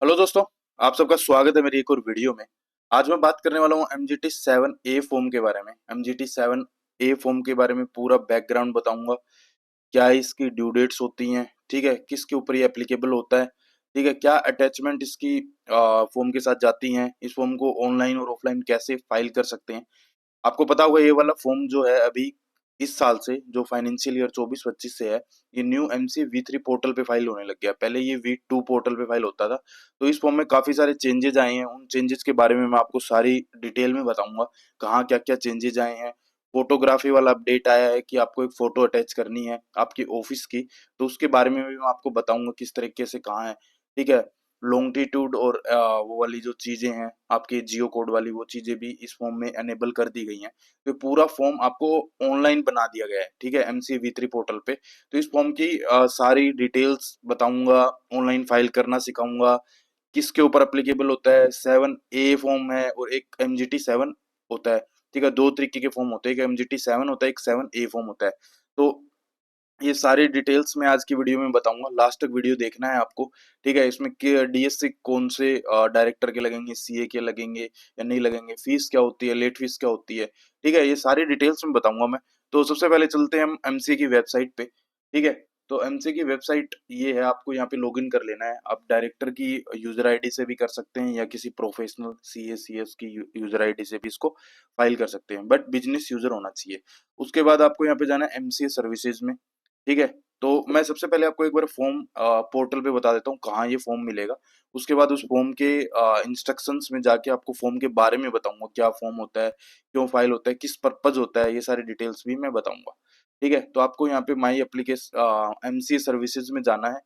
Hello दोस्तों। आप सबका स्वागत है मेरी एक और वीडियो में। आज मैं बात करने वाला हूँ MGT 7A फॉर्म के बारे में। MGT 7A फॉर्म के बारे में पूरा बैकग्राउंड बताऊंगा। क्या इसकी ड्यू डेट्स होती हैं, ठीक है, किसके ऊपर ये एप्लीकेबल होता है, ठीक है, क्या अटैचमेंट इसकी फॉर्म के साथ जाती हैं, इस फॉर्म को ऑनलाइन और ऑफलाइन कैसे फाइल कर सकते हैं। आपको पता होगा ये वाला फॉर्म जो है अभी इस साल से, जो फाइनेंशियल ईयर 24-25 से है, ये न्यू MC V3 पोर्टल पे फाइल होने लग गया। पहले ये V2 पोर्टल पे फाइल होता था। तो इस फॉर्म में काफी सारे चेंजेस आए हैं। उन चेंजेस के बारे में मैं आपको सारी डिटेल में बताऊंगा, कहाँ क्या क्या चेंजेस आए हैं। फोटोग्राफी वाला अपडेट आया है कि आपको एक फोटो अटैच करनी है आपकी ऑफिस की, तो उसके बारे में भी मैं आपको बताऊंगा किस तरीके से कहाँ है, ठीक है। लॉन्गिट्यूड और वो वाली जो चीजें हैं आपके जियो कोड वाली, वो चीजें भी इस फॉर्म में एनेबल कर दी गई हैं। तो पूरा फॉर्म आपको ऑनलाइन बना दिया गया है, ठीक है, MC V3 पोर्टल पे। तो इस फॉर्म की सारी डिटेल्स बताऊंगा, ऑनलाइन फाइल करना सिखाऊंगा, किसके ऊपर एप्लीकेबल होता है। 7A फॉर्म है और एक MGT 7 होता है, ठीक है। दो तरीके के फॉर्म होते हैं, एक MGT 7 होता है, एक 7A फॉर्म होता है। तो ये सारी डिटेल्स मैं आज की वीडियो में बताऊंगा, लास्ट तक वीडियो देखना है आपको, ठीक है। इसमें DSC कौन से डायरेक्टर के लगेंगे, CA के लगेंगे या नहीं लगेंगे, फीस क्या होती है, लेट फीस क्या होती है, ठीक है, ये सारी डिटेल्स में बताऊंगा मैं। तो सबसे पहले चलते हैं हम MC की वेबसाइट पे, ठीक है। तो MC की वेबसाइट ये है, आपको यहाँ पे लॉगिन कर लेना है। आप डायरेक्टर की यूजर आईडी से भी कर सकते हैं या किसी प्रोफेशनल CS की यूजर आईडी से भी इसको फाइल कर सकते हैं, बट बिजनेस यूजर होना चाहिए। उसके बाद आपको यहाँ पे जाना है MCA सर्विसेज में, ठीक है। तो मैं सबसे पहले आपको एक बार फॉर्म पोर्टल पे बता देता हूँ कहाँ ये फॉर्म मिलेगा। उसके बाद उस फॉर्म के इंस्ट्रक्शंस में जाके आपको फॉर्म के बारे में बताऊंगा, क्या फॉर्म होता है, क्यों फाइल होता है, किस पर्पज होता है, ये सारी डिटेल्स भी मैं बताऊंगा, ठीक है। तो आपको यहाँ पे माई एप्लीकेशन MCA सर्विसेज में जाना है।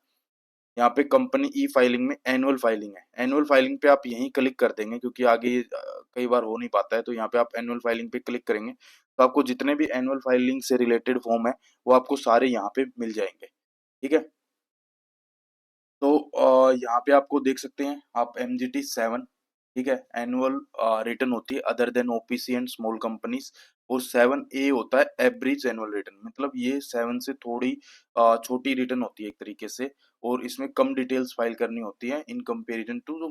यहाँ पे कंपनी ई फाइलिंग में एनुअल फाइलिंग है। एनुअल फाइलिंग पे आप यहीं क्लिक कर देंगे, क्योंकि आगे ये कई बार हो नहीं पाता है। तो यहाँ पे आप एनुअल फाइलिंग पे क्लिक करेंगे तो आपको जितने भी एनुअल फाइलिंग से रिलेटेड फॉर्म है वो आपको सारे यहाँ पे मिल जाएंगे, ठीक है। तो यहाँ पे आपको देख सकते हैं आप MGT 7, ठीक है, एनुअल रिटर्न होती है other than OPC and small companies. और 7A होता है एवरेज एनुअल रिटर्न, मतलब ये 7 से थोड़ी छोटी रिटर्न होती है एक तरीके से। और इसमें कम डिटेल्स फाइल करनी होती है इन कंपैरिजन टू जो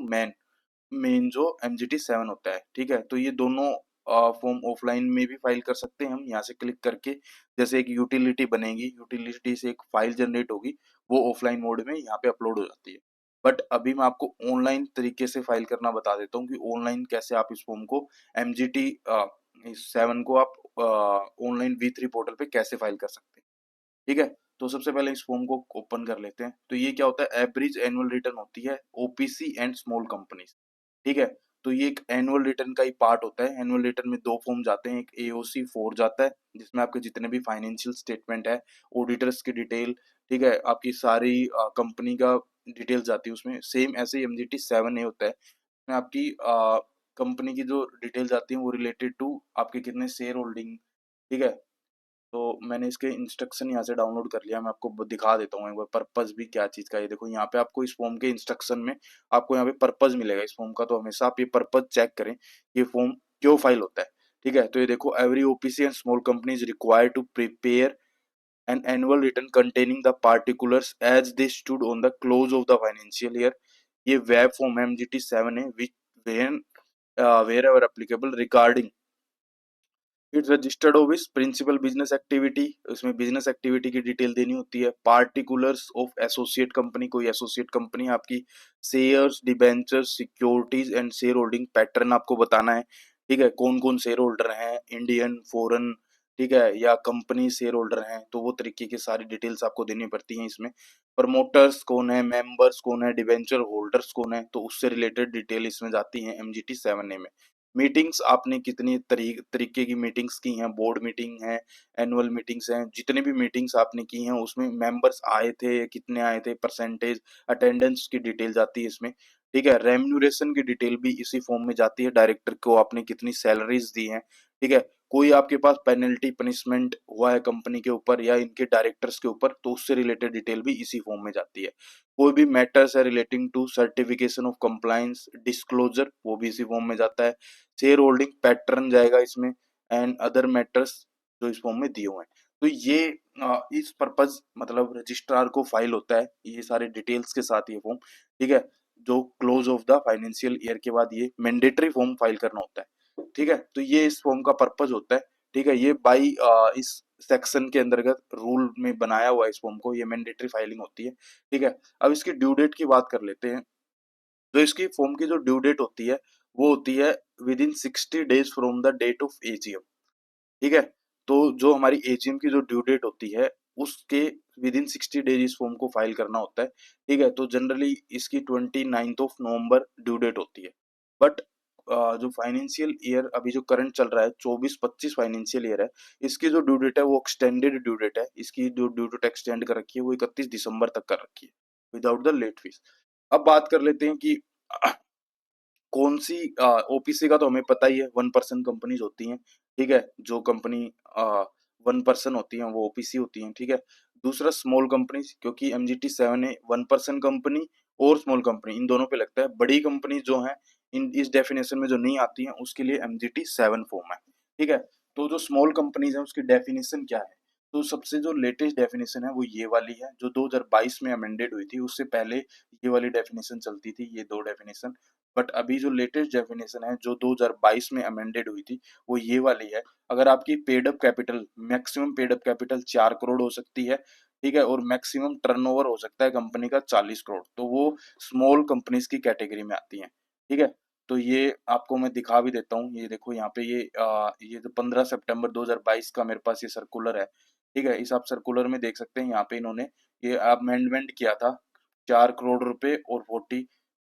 मेन जो MGT 7 होता है, ठीक है। तो ये दोनों फॉर्म ऑफलाइन में भी फाइल कर सकते हैं हम यहाँ से क्लिक करके। जैसे एक यूटिलिटी बनेगी, यूटिलिटी से एक फाइल जनरेट होगी, वो ऑफलाइन मोड में यहाँ पे अपलोड हो जाती है। बट अभी मैं आपको ऑनलाइन तरीके से फाइल करना बता देता हूँ कि ऑनलाइन कैसे आप इस फॉर्म को MGT 7 को आप ऑनलाइन V3 पोर्टल पे कैसे फाइल कर सकते हैं, ठीक है। तो सबसे पहले इस फॉर्म को ओपन कर लेते हैं। तो ये क्या होता है, एवरेज एनुअल रिटर्न होती है OPC एंड स्मॉल कंपनीज, ठीक है। तो ये एक एनुअल रिटर्न का ही पार्ट होता है। एनुअल रिटर्न में दो फॉर्म जाते हैं, एक AOC 4 जाता है जिसमें आपके जितने भी फाइनेंशियल स्टेटमेंट है, ऑडिटर्स की डिटेल, ठीक है, आपकी सारी कंपनी का डिटेल्स जाती है उसमें। सेम ऐसे ही MGT 7A होता है, इसमें आपकी कंपनी की जो डिटेल्स आती हैं वो रिलेटेड टू आपके कितने शेयर होल्डिंग, ठीक है। तो मैंने इसके इंस्ट्रक्शन यहाँ से डाउनलोड कर लिया, मैं आपको दिखा देता हूँ एक बार पर्पस भी क्या चीज़ का है। ये देखो यहाँ पे आपको इस फॉर्म के इंस्ट्रक्शन में आपको यहाँ पे पर्पस मिलेगा इस फॉर्म का। तो हमेशा आप ये पर्पस चेक करें, ये फॉर्म क्यों फाइल होता है, ठीक है। तो ये देखो, every OPC and small company is required to prepare an annual return containing the particulars as they stood on the close of the financial year. ये वेब फॉर्म है MGT 7 है, which wherever applicable regarding its registered office principal business activity. उसमें business activity की detail देनी होती है। Particulars of associate company, कोई associate company आपकी, shares, debentures, securities and shareholding pattern आपको बताना है, ठीक है। कौन कौन शेयर होल्डर हैं, इंडियन, फॉरेन, ठीक है, या कंपनी शेयर होल्डर हैं, तो वो तरीके की सारी डिटेल्स आपको देनी पड़ती हैं इसमें। प्रमोटर्स कौन है, मेंबर्स कौन है, डिबेंचर होल्डर्स कौन है, तो उससे रिलेटेड डिटेल इसमें जाती है MGT 7A में। मीटिंग्स आपने कितनी तरीके की मीटिंग्स की हैं, बोर्ड मीटिंग है, एनुअल मीटिंग्स हैं, जितने भी मीटिंग्स आपने की हैं उसमें मेंबर्स आए थे, कितने आए थे, परसेंटेज, अटेंडेंस की डिटेल जाती है इसमें, ठीक है। रेम्यूनरेशन की डिटेल भी इसी फॉर्म में जाती है, डायरेक्टर को आपने कितनी सैलरीज दी हैं, ठीक है। कोई आपके पास पेनल्टी पनिशमेंट हुआ है कंपनी के ऊपर या इनके डायरेक्टर्स के ऊपर, तो उससे रिलेटेड डिटेल भी इसी फॉर्म में जाती है। कोई भी मैटर्स है relating to certification of compliance disclosure, वो भी इसी फॉर्म में जाता है। शेयर होल्डिंग पैटर्न जाएगा इसमें, एंड अदर मैटर्स जो इस फॉर्म में दिए हुए हैं। तो ये इस पर्पज मतलब रजिस्ट्रार को फाइल होता है ये सारे डिटेल्स के साथ ये फॉर्म, ठीक है। जो close of the financial year के बाद ये मैंडेटरी फॉर्म फाइल करना होता है। ठीक है, तो ये इस फॉर्म का पर्पज होता है। ठीक है, ये बाई इस सेक्शन के अंतर्गत रूल में बनाया हुआ है इस फॉर्म को, ये मैंडेटरी फाइलिंग होती है। ठीक है, अब इसकी ड्यू डेट की बात कर लेते हैं। तो इसकी फॉर्म की जो ड्यू डेट होती है वो होती है within 60 days from the date of AGM. ठीक है, तो जो हमारी एजीएम की जो ड्यू डेट होती है उसके विद इन 60 days इस फॉर्म को फाइल करना होता है। ठीक है, तो जनरली इसकी 29 नवंबर ड्यू डेट होती है। बट जो फाइनेंशियल ईयर अभी जो करंट चल रहा है 24-25 फाइनेंशियल ईयर है, इसकी जो ड्यू डेट है वो एक्सटेंडेड ड्यू डेट है। इसकी जो ड्यू डेट एक्सटेंड कर रखी है वो 31 दिसंबर तक कर रखी है विदाउट द लेट फीस। अब बात कर लेते हैं कि कौन सी ओपीसी का तो हमें पता ही है, 1% कंपनीज होती हैं। ठीक है, जो कंपनी 1% होती हैं वो ओपीसी होती हैं। ठीक है, दूसरा स्मॉल कंपनीज, क्योंकि एमजीटी 7 है 1% कंपनी और स्मॉल कंपनी इन दोनों पे लगता है। बड़ी कंपनी जो है इन इस डेफिनेशन में जो नहीं आती हैं उसके लिए एमजीटी 7 फॉर्म है। ठीक है, तो जो स्मॉल कंपनीज है उसकी डेफिनेशन क्या है, तो सबसे जो लेटेस्ट डेफिनेशन है वो ये वाली है जो 2022 में अमेंडेड हुई थी। उससे पहले ये वाली डेफिनेशन चलती थी, ये दो डेफिनेशन। बट अभी जो लेटेस्ट डेफिनेशन है जो 2022 में अमेंडेड हुई थी वो ये वाली है। अगर आपकी paid up capital, maximum paid up capital 4 crore हो सकती है। ठीक है, और मैक्सिमम टर्नओवर हो सकता है कंपनी का 40 करोड़, तो वो स्मॉल कंपनीज की कैटेगरी में आती हैं। ठीक है, तो ये आपको मैं दिखा भी देता हूँ। ये देखो यहाँ पे ये जो 15 सितंबर 2022 का मेरे पास ये सर्कुलर है। ठीक है, इस आप सर्कुलर में देख सकते हैं यहाँ पे इन्होंने ये अमेंडमेंट किया था। 4 करोड़ रुपए और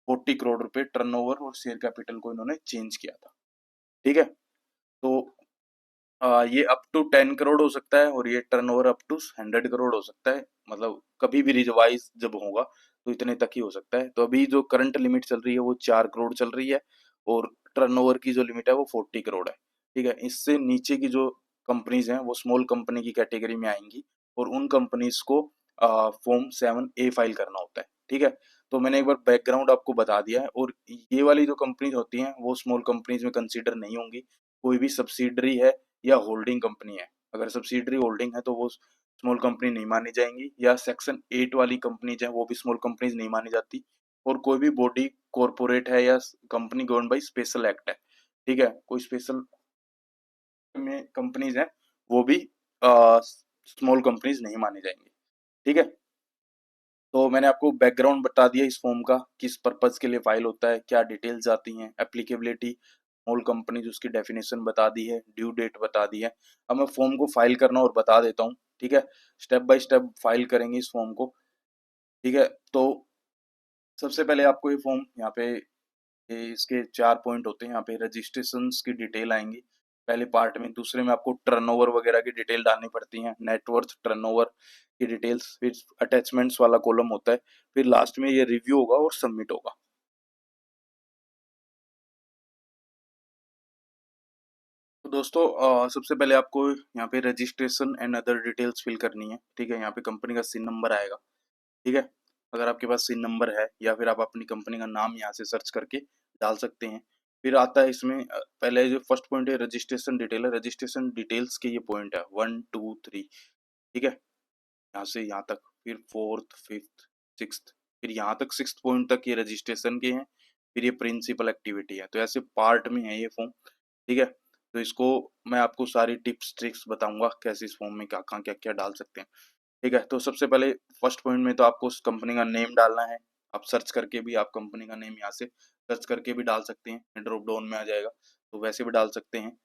40 करोड़ रुपए टर्नओवर और शेयर कैपिटल को इन्होंने चेंज किया था। ठीक है, तो ये अप टू 10 करोड़ हो सकता है और ये टर्नओवर अप टू 100 करोड़ हो सकता है। मतलब कभी भी रिवाइज जब होगा तो इतने तक ही हो सकता है। तो अभी जो करंट लिमिट चल रही है वो 4 करोड़ चल रही है और टर्नओवर की जो लिमिट है वो 40 करोड़ है। ठीक है, इससे नीचे की जो कंपनीज हैं वो स्मॉल कंपनी की कैटेगरी में आएंगी और उन कंपनीज को फॉर्म 7A फाइल करना होता है। ठीक है, तो मैंने एक बार बैकग्राउंड आपको बता दिया है। और ये वाली जो कंपनीज होती हैं वो स्मॉल कंपनीज में कंसीडर नहीं होंगी। कोई भी सब्सिडरी है या होल्डिंग कंपनी है, अगर सब्सिडरी होल्डिंग है तो वो स्मॉल कंपनी नहीं मानी जाएंगी। या सेक्शन 8 वाली कंपनीज है वो भी स्मॉल कंपनीज नहीं मानी जाती। और कोई भी बॉडी कॉरपोरेट है या company govern by special act है, ठीक है, कोई स्पेशल में कंपनीज है वो भी स्मॉल कंपनीज नहीं मानी जाएंगी। ठीक है, तो मैंने आपको बैकग्राउंड बता दिया इस फॉर्म का, किस पर्पज के लिए फाइल होता है, क्या डिटेल्स आती हैं, एप्लीकेबिलिटी, स्मॉल कंपनीज उसकी डेफिनेशन बता दी है, ड्यू डेट बता दी है। अब मैं फॉर्म को फाइल करना और बता देता हूँ। ठीक है, स्टेप बाय स्टेप फाइल करेंगे इस फॉर्म को। ठीक है, तो सबसे पहले आपको ये फॉर्म यहाँ पे इसके 4 पॉइंट होते हैं। यहाँ पे रजिस्ट्रेशन की डिटेल आएंगी पहले पार्ट में। दूसरे में आपको टर्नओवर वगैरह की डिटेल डालनी पड़ती है, नेटवर्थ, टर्नओवर की डिटेल्स। फिर अटैचमेंट्स वाला कॉलम होता है। फिर लास्ट में ये रिव्यू होगा और सबमिट होगा। तो दोस्तों सबसे पहले आपको यहाँ पे registration and other details fill करनी है। ठीक है, यहाँ पे कंपनी का सिन नंबर आएगा। ठीक है, अगर आपके पास सिन नंबर है या फिर आप अपनी कंपनी का नाम यहाँ से सर्च करके डाल सकते हैं। फिर आता है इसमें पहले जो फर्स्ट पॉइंट है रजिस्ट्रेशन डिटेल है। रजिस्ट्रेशन डिटेल्स के ये पॉइंट है 1 2 3। ठीक है, यहाँ से यहाँ तक, फिर फोर्थ, फिफ्थ, सिक्स्थ, फिर यहाँ तक सिक्स्थ पॉइंट तक ये रजिस्ट्रेशन के हैं। फिर ये प्रिंसिपल एक्टिविटी है। तो ऐसे पार्ट में है ये फॉर्म। ठीक है, तो इसको मैं आपको सारी टिप्स ट्रिक्स बताऊंगा कैसे इस फॉर्म में क्या कहाँ क्या क्या डाल सकते हैं। ठीक है, तो सबसे पहले फर्स्ट पॉइंट में तो आपको उस कंपनी का नेम डालना है। आप सर्च करके भी आप कंपनी का नेम यहाँ से सर्च करके भी डाल सकते हैं, ड्रॉप डाउन में आ जाएगा तो वैसे भी डाल सकते हैं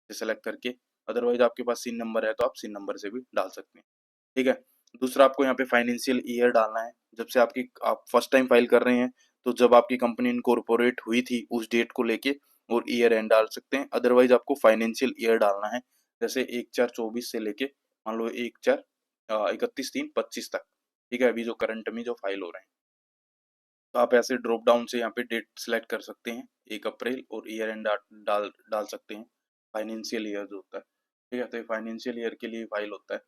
सेलेक्ट करके। अदरवाइज आपके पास सिन नंबर है तो आप सिन नंबर से भी डाल सकते हैं। ठीक है, दूसरा आपको यहाँ पे फाइनेंशियल ईयर डालना है। जब से आप फर्स्ट टाइम फाइल कर रहे हैं तो जब आपकी कंपनी इनकॉर्पोरेट हुई थी उस डेट को लेके और ईयर एंड डाल सकते हैं। अदरवाइज आपको फाइनेंशियल ईयर डालना है, जैसे 1/4/24 से लेके मान लो 31/3/25 तक। ठीक है, अभी जो करंट में जो फाइल हो रहे हैं तो आप ऐसे ड्रॉप डाउन से यहाँ पे डेट सेलेक्ट कर सकते हैं 1 अप्रैल, और ईयर एंड डाल डाल सकते हैं फाइनेंशियल ईयर जो होता है। ठीक है, तो ये फाइनेंशियल ईयर के लिए फाइल होता है।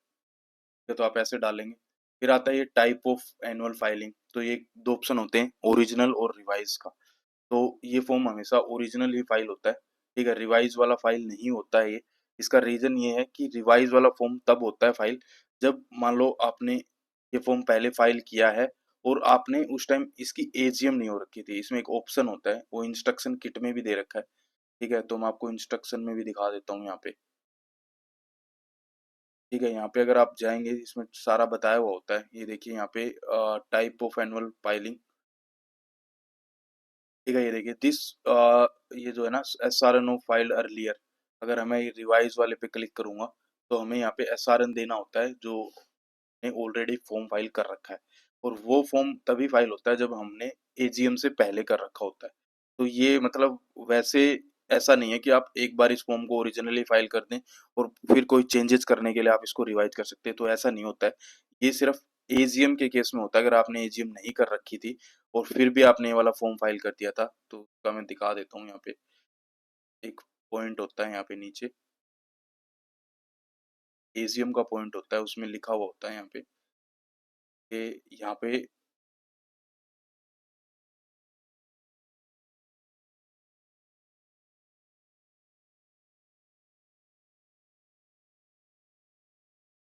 तो आप ऐसे डालेंगे। फिर आता है ये टाइप ऑफ एनुअल फाइलिंग। तो ये दो ऑप्शन होते हैं, ओरिजिनल और रिवाइज का। तो ये फॉर्म हमेशा ओरिजिनल ही फाइल होता है। ठीक है, रिवाइज वाला फाइल नहीं होता है ये। इसका रीजन ये है कि रिवाइज वाला फॉर्म तब होता है फाइल जब मान लो आपने ये फॉर्म पहले फाइल किया है और आपने उस टाइम इसकी एजीएम नहीं हो रखी थी। इसमें एक ऑप्शन होता है, वो इंस्ट्रक्शन किट में भी दे रखा है, ठीक है? तो मैं आपको इंस्ट्रक्शन में भी दिखा देता हूँ यहाँ पे, ठीक है? यहाँ पे अगर आप जाएँगे इसमें सारा बताया हुआ होता है। ये देखिए यहाँ पे टाइप ऑफ एनुअल फाइलिंग, ठीक है? ये देखिए ये जो है ना एसआरएनओ फाइल्ड अर्लियर, अगर हमें रिवाइज़ वाले पे क्लिक करूँगा, तो हमें यहाँ पे एसआरएन देना होता है जो ने ऑलरेडी फॉर्म फाइल कर रखा है, और वो फॉर्म तभी फाइल होता है जब हमने एजीएम से पहले कर रखा होता है। तो ये मतलब वैसे ऐसा नहीं है कि आप एक बार इस फॉर्म को ओरिजिनली फाइल कर दें और फिर कोई चेंजेस करने के लिए आप इसको रिवाइज कर सकते हैं, तो ऐसा नहीं होता है। ये सिर्फ एजीएम के केस में होता है। अगर आपने एजीएम नहीं कर रखी थी और फिर भी आपने ये वाला फॉर्म फाइल कर दिया था, तो उसका मैं दिखा देता हूँ। यहाँ पे एक पॉइंट होता है यहाँ पे नीचे, एजीएम का पॉइंट होता है, उसमें लिखा हुआ होता है यहाँ पे कि यहाँ पे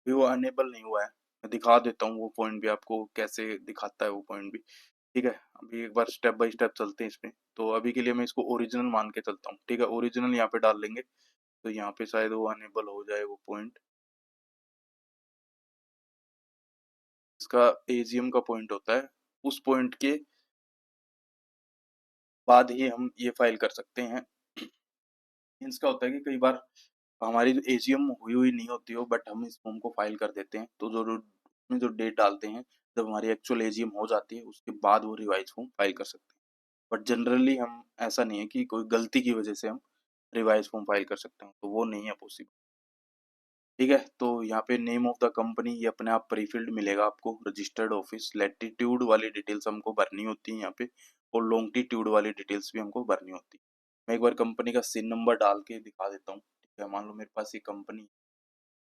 भी वो अनेबल नहीं हुआ है। मैं दिखा देता हूँ वो पॉइंट भी आपको कैसे दिखाता है वो पॉइंट भी, ठीक है? अभी एक बार स्टेप बाय स्टेप चलते हैं इसमें। तो अभी के लिए मैं इसको ओरिजिनल मान के चलता हूँ, ठीक है? ओरिजिनल यहाँ पे डाल लेंगे, तो यहाँ पे शायद वो अनेबल हो जाए वो पॉइंट। इसका एजीएम का पॉइंट होता है, उस पॉइंट के बाद ही हम ये फाइल कर सकते हैं। मीन्स क्या होता है कि कई बार हमारी जो एजीएम हुई हुई नहीं होती हो, बट हम इस फॉर्म को फाइल कर देते हैं, तो जो उसमें जो डेट डालते हैं, जब हमारी एक्चुअल एजीएम हो जाती है उसके बाद वो रिवाइज फॉर्म फाइल कर सकते हैं। बट जनरली हम ऐसा नहीं है कि कोई गलती की वजह से हम रिवाइज फॉर्म फाइल कर सकते हैं, तो वो नहीं है पॉसिबल, ठीक है? तो यहाँ पे नेम ऑफ द कंपनी ये अपने आप प्रीफिल्ड मिलेगा आपको, रजिस्टर्ड ऑफिस, लैटिट्यूड वाली डिटेल्स हमको भरनी होती है यहाँ पे, और लॉन्गिट्यूड वाली डिटेल्स भी हमको भरनी होती है। मैं एक बार कंपनी का सिन नंबर डाल के दिखा देता हूँ, ठीक है? मान लो मेरे पास ये कंपनी,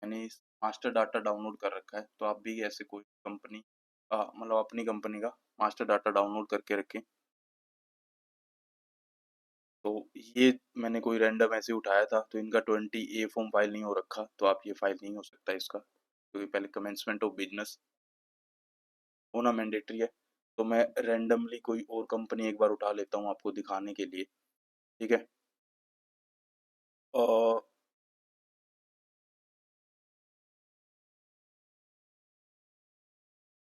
मैंने इस मास्टर डाटा डाउनलोड कर रखा है, तो आप भी ऐसे कोई कंपनी मतलब अपनी कंपनी का मास्टर डाटा डाउनलोड करके रखें। तो ये मैंने कोई रैंडम ऐसे उठाया था, तो इनका 20A फॉर्म फाइल नहीं हो रखा, तो आप ये फाइल नहीं हो सकता इसका, क्योंकि पहले कमेंसमेंट ऑफ बिजनेस होना मैंडेटरी है। तो मैं रैंडमली कोई और कंपनी एक बार उठा लेता हूँ आपको दिखाने के लिए, ठीक है? और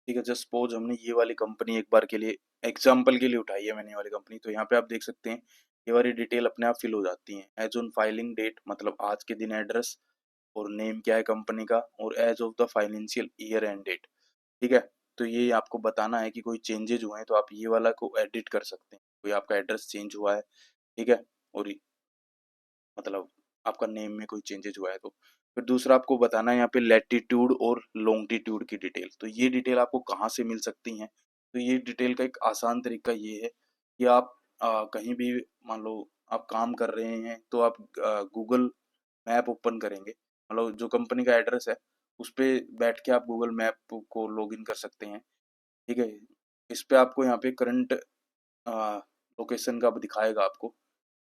ठीक है, जस्ट सपोज हमने ये वाली कंपनी एक बार के लिए एग्जांपल के लिए उठाई है, मैंने ये वाली कंपनी, तो यहाँ पे आप देख सकते हैं ये वाली डिटेल अपने आप फिल हो जाती हैं। एज ऑन फाइलिंग डेट मतलब आज के दिन एड्रेस, और नेम क्या है कंपनी का, और as of the financial year end date, ठीक है? तो ये आपको बताना है कि कोई चेंजेज हुए हैं तो आप ये वाला को एडिट कर सकते हैं, कोई आपका एड्रेस चेंज हुआ है, ठीक है? और मतलब आपका नेम में कोई चेंजेज हुआ है तो। फिर दूसरा आपको बताना है यहाँ पे लैटिट्यूड और लॉन्गिट्यूड की डिटेल। तो ये डिटेल आपको कहाँ से मिल सकती हैं? तो ये डिटेल का एक आसान तरीका ये है कि आप कहीं भी मान लो आप काम कर रहे हैं, तो आप गूगल मैप ओपन करेंगे, मतलब जो कंपनी का एड्रेस है उस पे बैठ के आप गूगल मैप को लॉगिन कर सकते हैं, ठीक है? इस पे आपको यहाँ पे करंट लोकेशन का दिखाएगा आपको,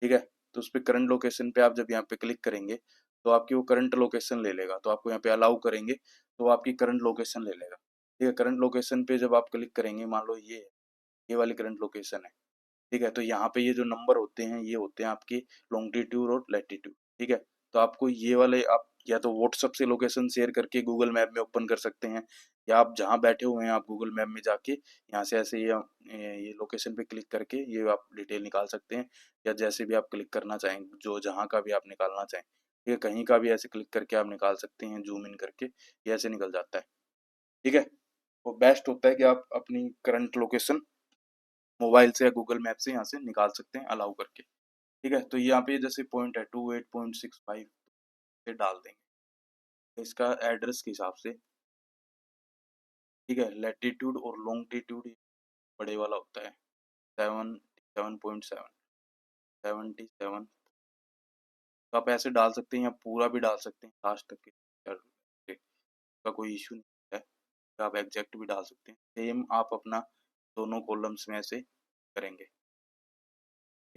ठीक है? तो उस पे करंट लोकेशन पे आप जब यहाँ पे क्लिक करेंगे, तो आपकी वो करंट लोकेशन ले लेगा, तो आपको यहाँ पे अलाउ करेंगे, तो वो आपकी करंट लोकेशन ले लेगा, ठीक है? करंट लोकेशन पे जब आप क्लिक करेंगे, मान लो ये वाली करंट लोकेशन है, ठीक है? तो यहाँ पे ये जो नंबर होते हैं, ये होते हैं आपके लॉन्गिट्यूड और लैटिट्यूड, ठीक है? तो आपको ये वाले आप या तो व्हाट्सएप से लोकेशन शेयर करके गूगल मैप में ओपन कर सकते हैं, या आप जहाँ बैठे हुए हैं आप गूगल मैप में जाके यहाँ से ऐसे ये लोकेशन पे क्लिक करके ये आप डिटेल निकाल सकते हैं, या जैसे भी आप क्लिक करना चाहें, जो जहाँ का भी आप निकालना चाहें, ठीक है? कहीं का भी ऐसे क्लिक करके आप निकाल सकते हैं, जूम इन करके ये ऐसे निकल जाता है, ठीक है? वो बेस्ट होता है कि आप अपनी करंट लोकेशन मोबाइल से या गूगल मैप से यहाँ से निकाल सकते हैं अलाउ करके, ठीक है? तो यहाँ पे जैसे पॉइंट है 28.65 से डाल देंगे इसका एड्रेस के हिसाब से, ठीक है? लैटिट्यूड और लॉन्गिट्यूड बड़े वाला होता है 7.7 77, तो आप ऐसे डाल सकते हैं या पूरा भी डाल सकते हैं लास्ट तक के, का कोई इशू नहीं है, तो आप एग्जैक्ट भी डाल सकते हैं, सेम आप अपना दोनों कॉलम्स में ऐसे करेंगे,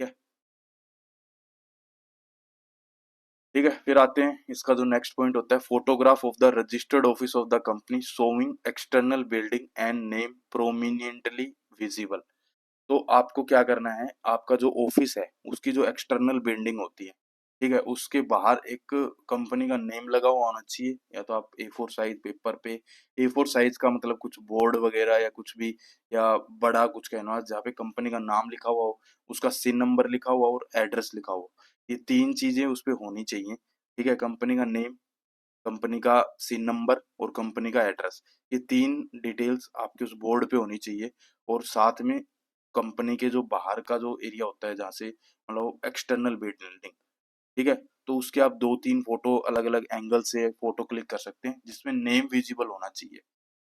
ठीक है? ठीक है, फिर आते हैं इसका जो नेक्स्ट पॉइंट होता है, photograph of the registered office of the company showing external building and name prominently visible. तो आपको क्या करना है, आपका जो ऑफिस है उसकी जो एक्सटर्नल बिल्डिंग होती है, ठीक है, उसके बाहर एक कंपनी का नेम लगा हुआ होना चाहिए, या तो आप A4 साइज पेपर पे, A4 साइज का मतलब कुछ बोर्ड वगैरह या कुछ भी, या बड़ा कुछ कैनवास जहाँ पे कंपनी का नाम लिखा हुआ हो, उसका सिन नंबर लिखा हुआ हो और एड्रेस लिखा हो। ये तीन चीजें उस पे होनी चाहिए। ठीक है, कंपनी का नेम, कंपनी का सिन नंबर और कंपनी का एड्रेस, ये तीन डिटेल्स आपके उस बोर्ड पे होनी चाहिए। और साथ में कंपनी के जो बाहर का जो एरिया होता है जहाँ से मतलब एक्सटर्नल बिल्डिंग, ठीक है, तो उसके आप दो तीन फोटो अलग अलग एंगल से फोटो क्लिक कर सकते हैं जिसमें नेम विजिबल होना चाहिए।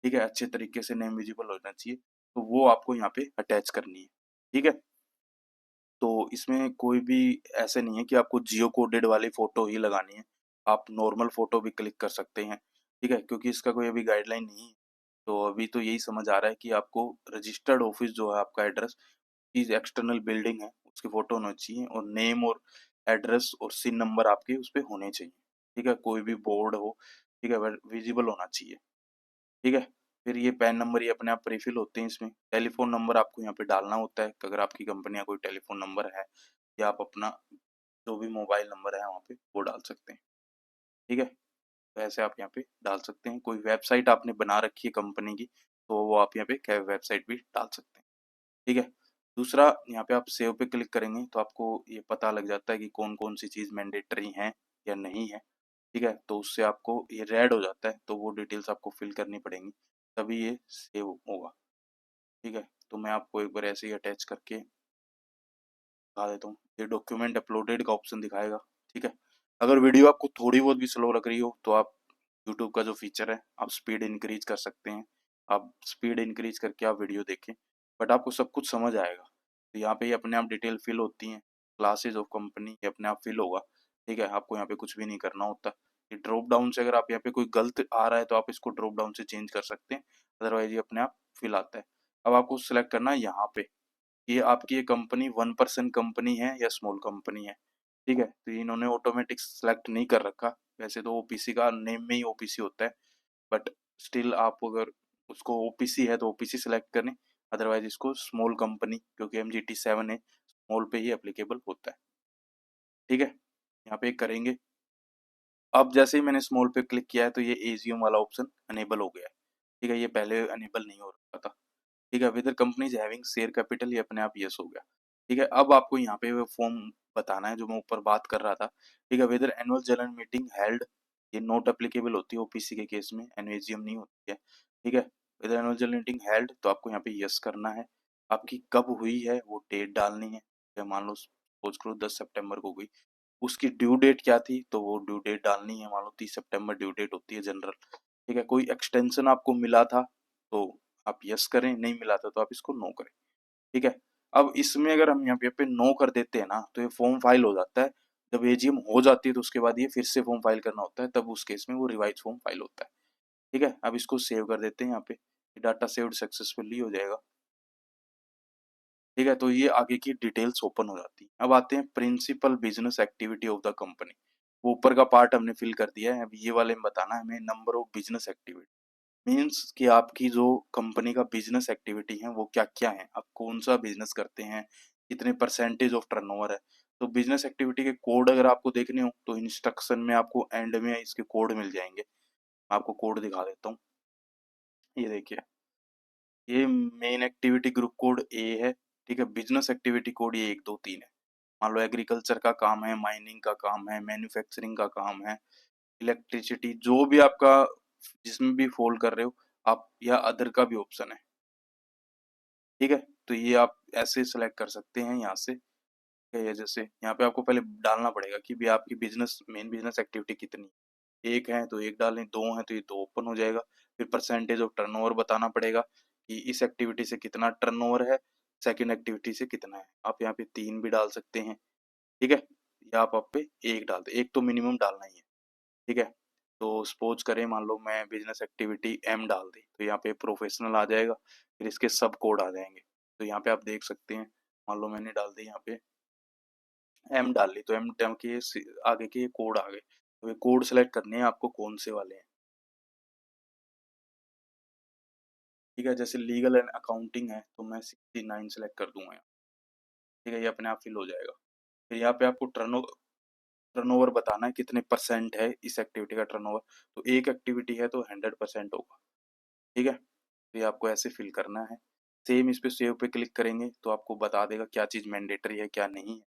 ठीक है, अच्छे तरीके से नेम विजिबल होना चाहिए, तो वो आपको यहाँ पे अटैच करनी है। ठीक है, तो इसमें कोई भी ऐसे नहीं है कि आपको जियो कोडेड वाली फोटो ही लगानी है, आप नॉर्मल फोटो भी क्लिक कर सकते हैं। ठीक है, क्योंकि इसका कोई अभी गाइडलाइन नहीं है, तो अभी तो यही समझ आ रहा है कि आपको रजिस्टर्ड ऑफिस जो है आपका एड्रेस की एक्सटर्नल बिल्डिंग है उसकी फोटो होनी चाहिए, और नेम और एड्रेस और सिन नंबर आपके उस पे होने चाहिए। ठीक है, कोई भी बोर्ड हो, ठीक है, विजिबल होना चाहिए। ठीक है, फिर ये पैन नंबर ये अपने आप प्रीफिल होते हैं इसमें। टेलीफोन नंबर आपको यहाँ पे डालना होता है, अगर आपकी कंपनी का कोई टेलीफोन नंबर है, या आप अपना जो भी मोबाइल नंबर है वहाँ पे वो डाल सकते हैं। ठीक है, तो ऐसे आप यहाँ पे डाल सकते हैं। कोई वेबसाइट आपने बना रखी है कंपनी की, तो वो आप यहाँ पे क्या वेबसाइट भी डाल सकते हैं। ठीक है, दूसरा यहाँ पे आप सेव पे क्लिक करेंगे तो आपको ये पता लग जाता है कि कौन कौन सी चीज़ मैंडेटरी है या नहीं है। ठीक है, तो उससे आपको ये रेड हो जाता है, तो वो डिटेल्स आपको फिल करनी पड़ेंगी, तभी ये सेव होगा। ठीक है, तो मैं आपको एक बार ऐसे ही अटैच करके दिखा देता हूँ। ये डॉक्यूमेंट अपलोडेड का ऑप्शन दिखाएगा। ठीक है, अगर वीडियो आपको थोड़ी बहुत भी स्लो लग रही हो तो आप यूट्यूब का जो फीचर है आप स्पीड इंक्रीज कर सकते हैं, आप स्पीड इंक्रीज करके आप वीडियो देखें, बट आपको सब कुछ समझ आएगा। तो यहाँ पे ये अपने आप डिटेल फिल होती हैं, क्लासेज ऑफ कंपनी ये अपने आप फिल होगा। ठीक है, आपको यहाँ पे कुछ भी नहीं करना होता। ये ड्रॉप डाउन से अगर आप यहाँ पे कोई गलत आ रहा है तो आप इसको ड्रॉप डाउन से चेंज कर सकते हैं, अदरवाइज ये अपने आप फिल आता है। अब आपको सिलेक्ट करना है यहाँ पे, ये आपकी ये कंपनी 1% कंपनी है या स्मॉल कंपनी है। ठीक है, तो इन्होंने ऑटोमेटिक सेलेक्ट नहीं कर रखा, वैसे तो ओपीसी का नेम में ही ओपीसी होता है, बट स्टिल आप अगर उसको ओपीसी है तो ओपीसी सेलेक्ट करें, अदरवाइज इसको स्मॉल कंपनी, क्योंकि MGT 7 है, स्मॉल पे ही एप्लीकेबल होता है। ठीक है, यहाँ पे करेंगे। अब जैसे ही मैंने स्मॉल पे क्लिक किया है तो ये एजीएम वाला ऑप्शन अनेबल हो गया है। ठीक है, ये पहले अनेबल नहीं हो रहा था। ठीक है, whether companies having share capital ये अपने आप यस हो गया। ठीक है, अब आपको यहाँ पे वो फॉर्म बताना है जो मैं ऊपर बात कर रहा था। ठीक है, whether annual general meeting held, ये नॉट एप्लीकेबल होती है ओपीसी के केस में, एनएजीएम नहीं होती है। ठीक है, whether annual general meeting held तो आपको यहाँ पे यस करना है। आपकी कब हुई है वो डेट डालनी है। ठीक है, मान लो सपोज करो 10 सितंबर को हुई, उसकी ड्यू डेट क्या थी तो वो ड्यू डेट डालनी है, मान लो 30 सितंबर ड्यू डेट होती है जनरल। ठीक है, कोई एक्सटेंशन आपको मिला था तो आप यस करें, नहीं मिला था तो आप इसको नो करें। ठीक है, अब इसमें अगर हम यहाँ पे नो कर देते हैं ना तो ये फॉर्म फाइल हो जाता है। जब एजीएम हो जाती है तो उसके बाद ये फिर से फॉर्म फाइल करना होता है, तब उस केस में वो रिवाइज फॉर्म फाइल होता है। ठीक है, अब इसको सेव कर देते हैं यहाँ पे, डाटा सेव्ड सक्सेसफुली हो जाएगा। ठीक है, तो ये आगे की डिटेल्स ओपन हो जाती है। अब आते हैं principal business activity of the company, वो ऊपर का पार्ट हमने फिल कर दिया है, अब ये वाले में बताना है हमें number of business activity, means कि आपकी जो कंपनी का बिजनेस एक्टिविटी है वो क्या क्या है, आप कौन सा बिजनेस करते हैं, कितने परसेंटेज ऑफ टर्नओवर है। तो बिजनेस एक्टिविटी के कोड अगर आपको देखने हो तो इंस्ट्रक्शन में आपको एंड में इसके कोड मिल जाएंगे। मैं आपको कोड दिखा देता हूँ, ये देखिए, ये मेन एक्टिविटी ग्रुप कोड ए है। ठीक है, बिजनेस एक्टिविटी कोड ये 1 2 3 है। मान लो एग्रीकल्चर का काम है, माइनिंग का काम है, मैन्युफैक्चरिंग का काम है, इलेक्ट्रिसिटी, जो भी आपका जिसमें भी फोल्ड कर रहे हो आप, या अदर का भी ऑप्शन है। ठीक है, तो ये आप ऐसे सेलेक्ट कर सकते हैं यहाँ से। या जैसे यहाँ पे आपको पहले डालना पड़ेगा कि भी आपकी बिजनेस मेन बिजनेस एक्टिविटी कितनी, एक है तो एक डालें, दो है तो ये दो ओपन हो जाएगा। फिर परसेंटेज ऑफ टर्नओवर बताना पड़ेगा कि इस एक्टिविटी से कितना टर्नओवर है, सेकंड एक्टिविटी से कितना है। आप यहाँ पे 3 भी डाल सकते हैं। ठीक है, या आप पे एक डाल दे, एक तो मिनिमम डालना ही है। ठीक है, तो सपोज करें मान लो मैं बिजनेस एक्टिविटी एम डाल दी तो यहाँ पे प्रोफेशनल आ जाएगा, फिर इसके सब कोड आ जाएंगे। तो यहाँ पे आप देख सकते हैं, मान लो मैंने डाल दी यहाँ पे एम डाल ली तो एम टर्म के आगे के कोड आ गए, तो ये कोड सेलेक्ट करने हैं आपको कौन से वाले हैं। ठीक है, जैसे लीगल एंड अकाउंटिंग है तो मैं 69 सेलेक्ट कर दूंगा यहाँ। ठीक है, ये अपने आप फिल हो जाएगा। फिर यहाँ पे आपको टर्नओवर बताना है कितने परसेंट है इस एक्टिविटी का टर्नओवर। तो एक एक्टिविटी है तो 100% होगा। ठीक है, तो ये आपको ऐसे फिल करना है। सेम इस पे सेव पे क्लिक करेंगे तो आपको बता देगा क्या चीज़ मैंडेटरी है क्या नहीं है।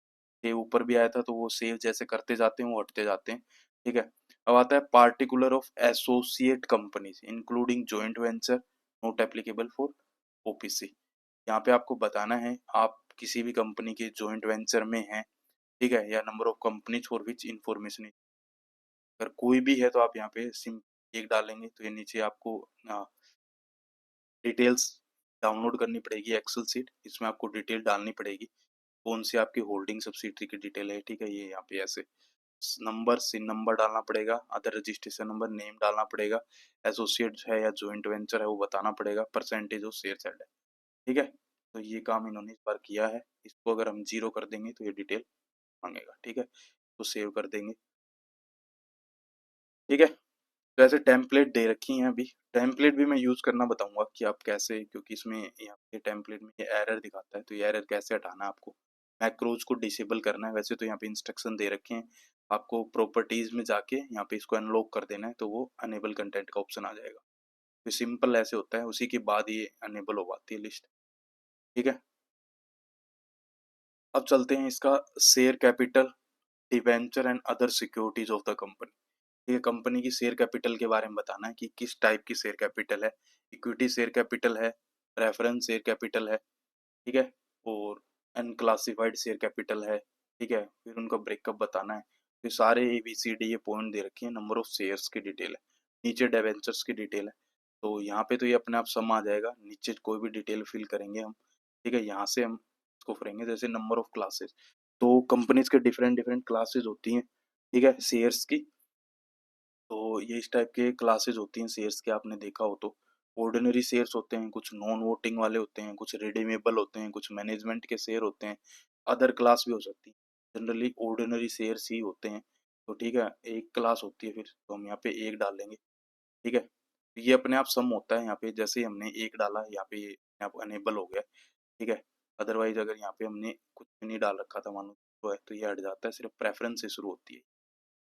ये ऊपर भी आया था तो वो सेव जैसे करते जाते हैं वो हटते जाते हैं। ठीक है, अब आता है particular of associate companies including joint venture not applicable for OPC. यहाँ पे आपको बताना है आप किसी भी कंपनी के जॉइंट वेंचर में हैं। ठीक है, या number of companies for which information, अगर कोई भी है तो आप यहाँ पे सिम एक डालेंगे तो ये नीचे आपको डिटेल्स डाउनलोड करनी पड़ेगी एक्सेल सीट, इसमें आपको डिटेल डालनी पड़ेगी कौन सी आपकी होल्डिंग सब्सिडरी की डिटेल है। ठीक है, ये यहाँ पे ऐसे नंबर सिन नंबर डालना पड़ेगा, अदर रजिस्ट्रेशन नंबर, नेम डालना पड़ेगा, एसोसिएट है या जॉइंट वेंचर है वो बताना पड़ेगा, परसेंटेज ऑफ शेयर है। ठीक है, तो ये काम इन्होंने इस बार किया है। इसको अगर हम जीरो कर देंगे तो ये डिटेल मांगेगा। ठीक है, तो सेव कर देंगे। ठीक है, तो ऐसे टेम्पलेट दे रखी हैं अभी। टेम्पलेट भी मैं यूज़ करना बताऊंगा कि आप कैसे, क्योंकि इसमें यहाँ पे टेम्पलेट में ये एरर दिखाता है तो ये एरर कैसे हटाना है आपको। मैक्रोज को डिसेबल करना है, वैसे तो यहाँ पे इंस्ट्रक्शन दे रखे हैं। आपको प्रॉपर्टीज में जाके यहाँ पे इसको अनलॉक कर देना है तो वो अनेबल कंटेंट का ऑप्शन आ जाएगा। तो सिंपल ऐसे होता है, उसी के बाद ये अनेबल हो पाती है लिस्ट। ठीक है, अब चलते हैं इसका share capital, debenture and other securities of the company. ये कंपनी की शेयर कैपिटल के बारे में बताना है कि किस टाइप की शेयर कैपिटल है। इक्विटी शेयर कैपिटल है, रेफरेंस शेयर कैपिटल है। ठीक है, और अनक्लासिफाइड शेयर कैपिटल है। ठीक है, फिर उनका ब्रेकअप बताना है। फिर सारे ABCD ये पॉइंट दे रखे हैं, नंबर ऑफ शेयर्स की डिटेल है, नीचे डिवेंचर्स की डिटेल है। तो यहाँ पे तो ये अपने आप सम आ जाएगा, नीचे कोई भी डिटेल फिल करेंगे हम। ठीक है, यहाँ से हम इसको करेंगे जैसे नंबर ऑफ क्लासेस। तो कंपनीज के डिफरेंट डिफरेंट क्लासेस होती हैं। ठीक है, शेयर्स की। तो ये इस टाइप के क्लासेस होती हैं शेयर्स के, आपने देखा हो तो। ऑर्डिनरी शेयर्स होते हैं, कुछ नॉन वोटिंग वाले होते हैं, कुछ रिडीमेबल होते हैं, कुछ मैनेजमेंट के शेयर होते हैं, अदर क्लास भी हो सकती है। जनरली ऑर्डिनरी शेयर्स ही होते हैं। तो ठीक है, एक क्लास होती है, फिर तो हम यहाँ पे एक डालेंगे। ठीक है, ये अपने आप सम होता है यहाँ पे, जैसे ही हमने एक डाला यहाँ पे ये अपने आप अनेबल हो गया। ठीक है, अदरवाइज अगर यहाँ पे हमने कुछ भी नहीं डाल रखा था मानो तो है तो ये हट जाता है, सिर्फ प्रेफरेंस से शुरू होती है।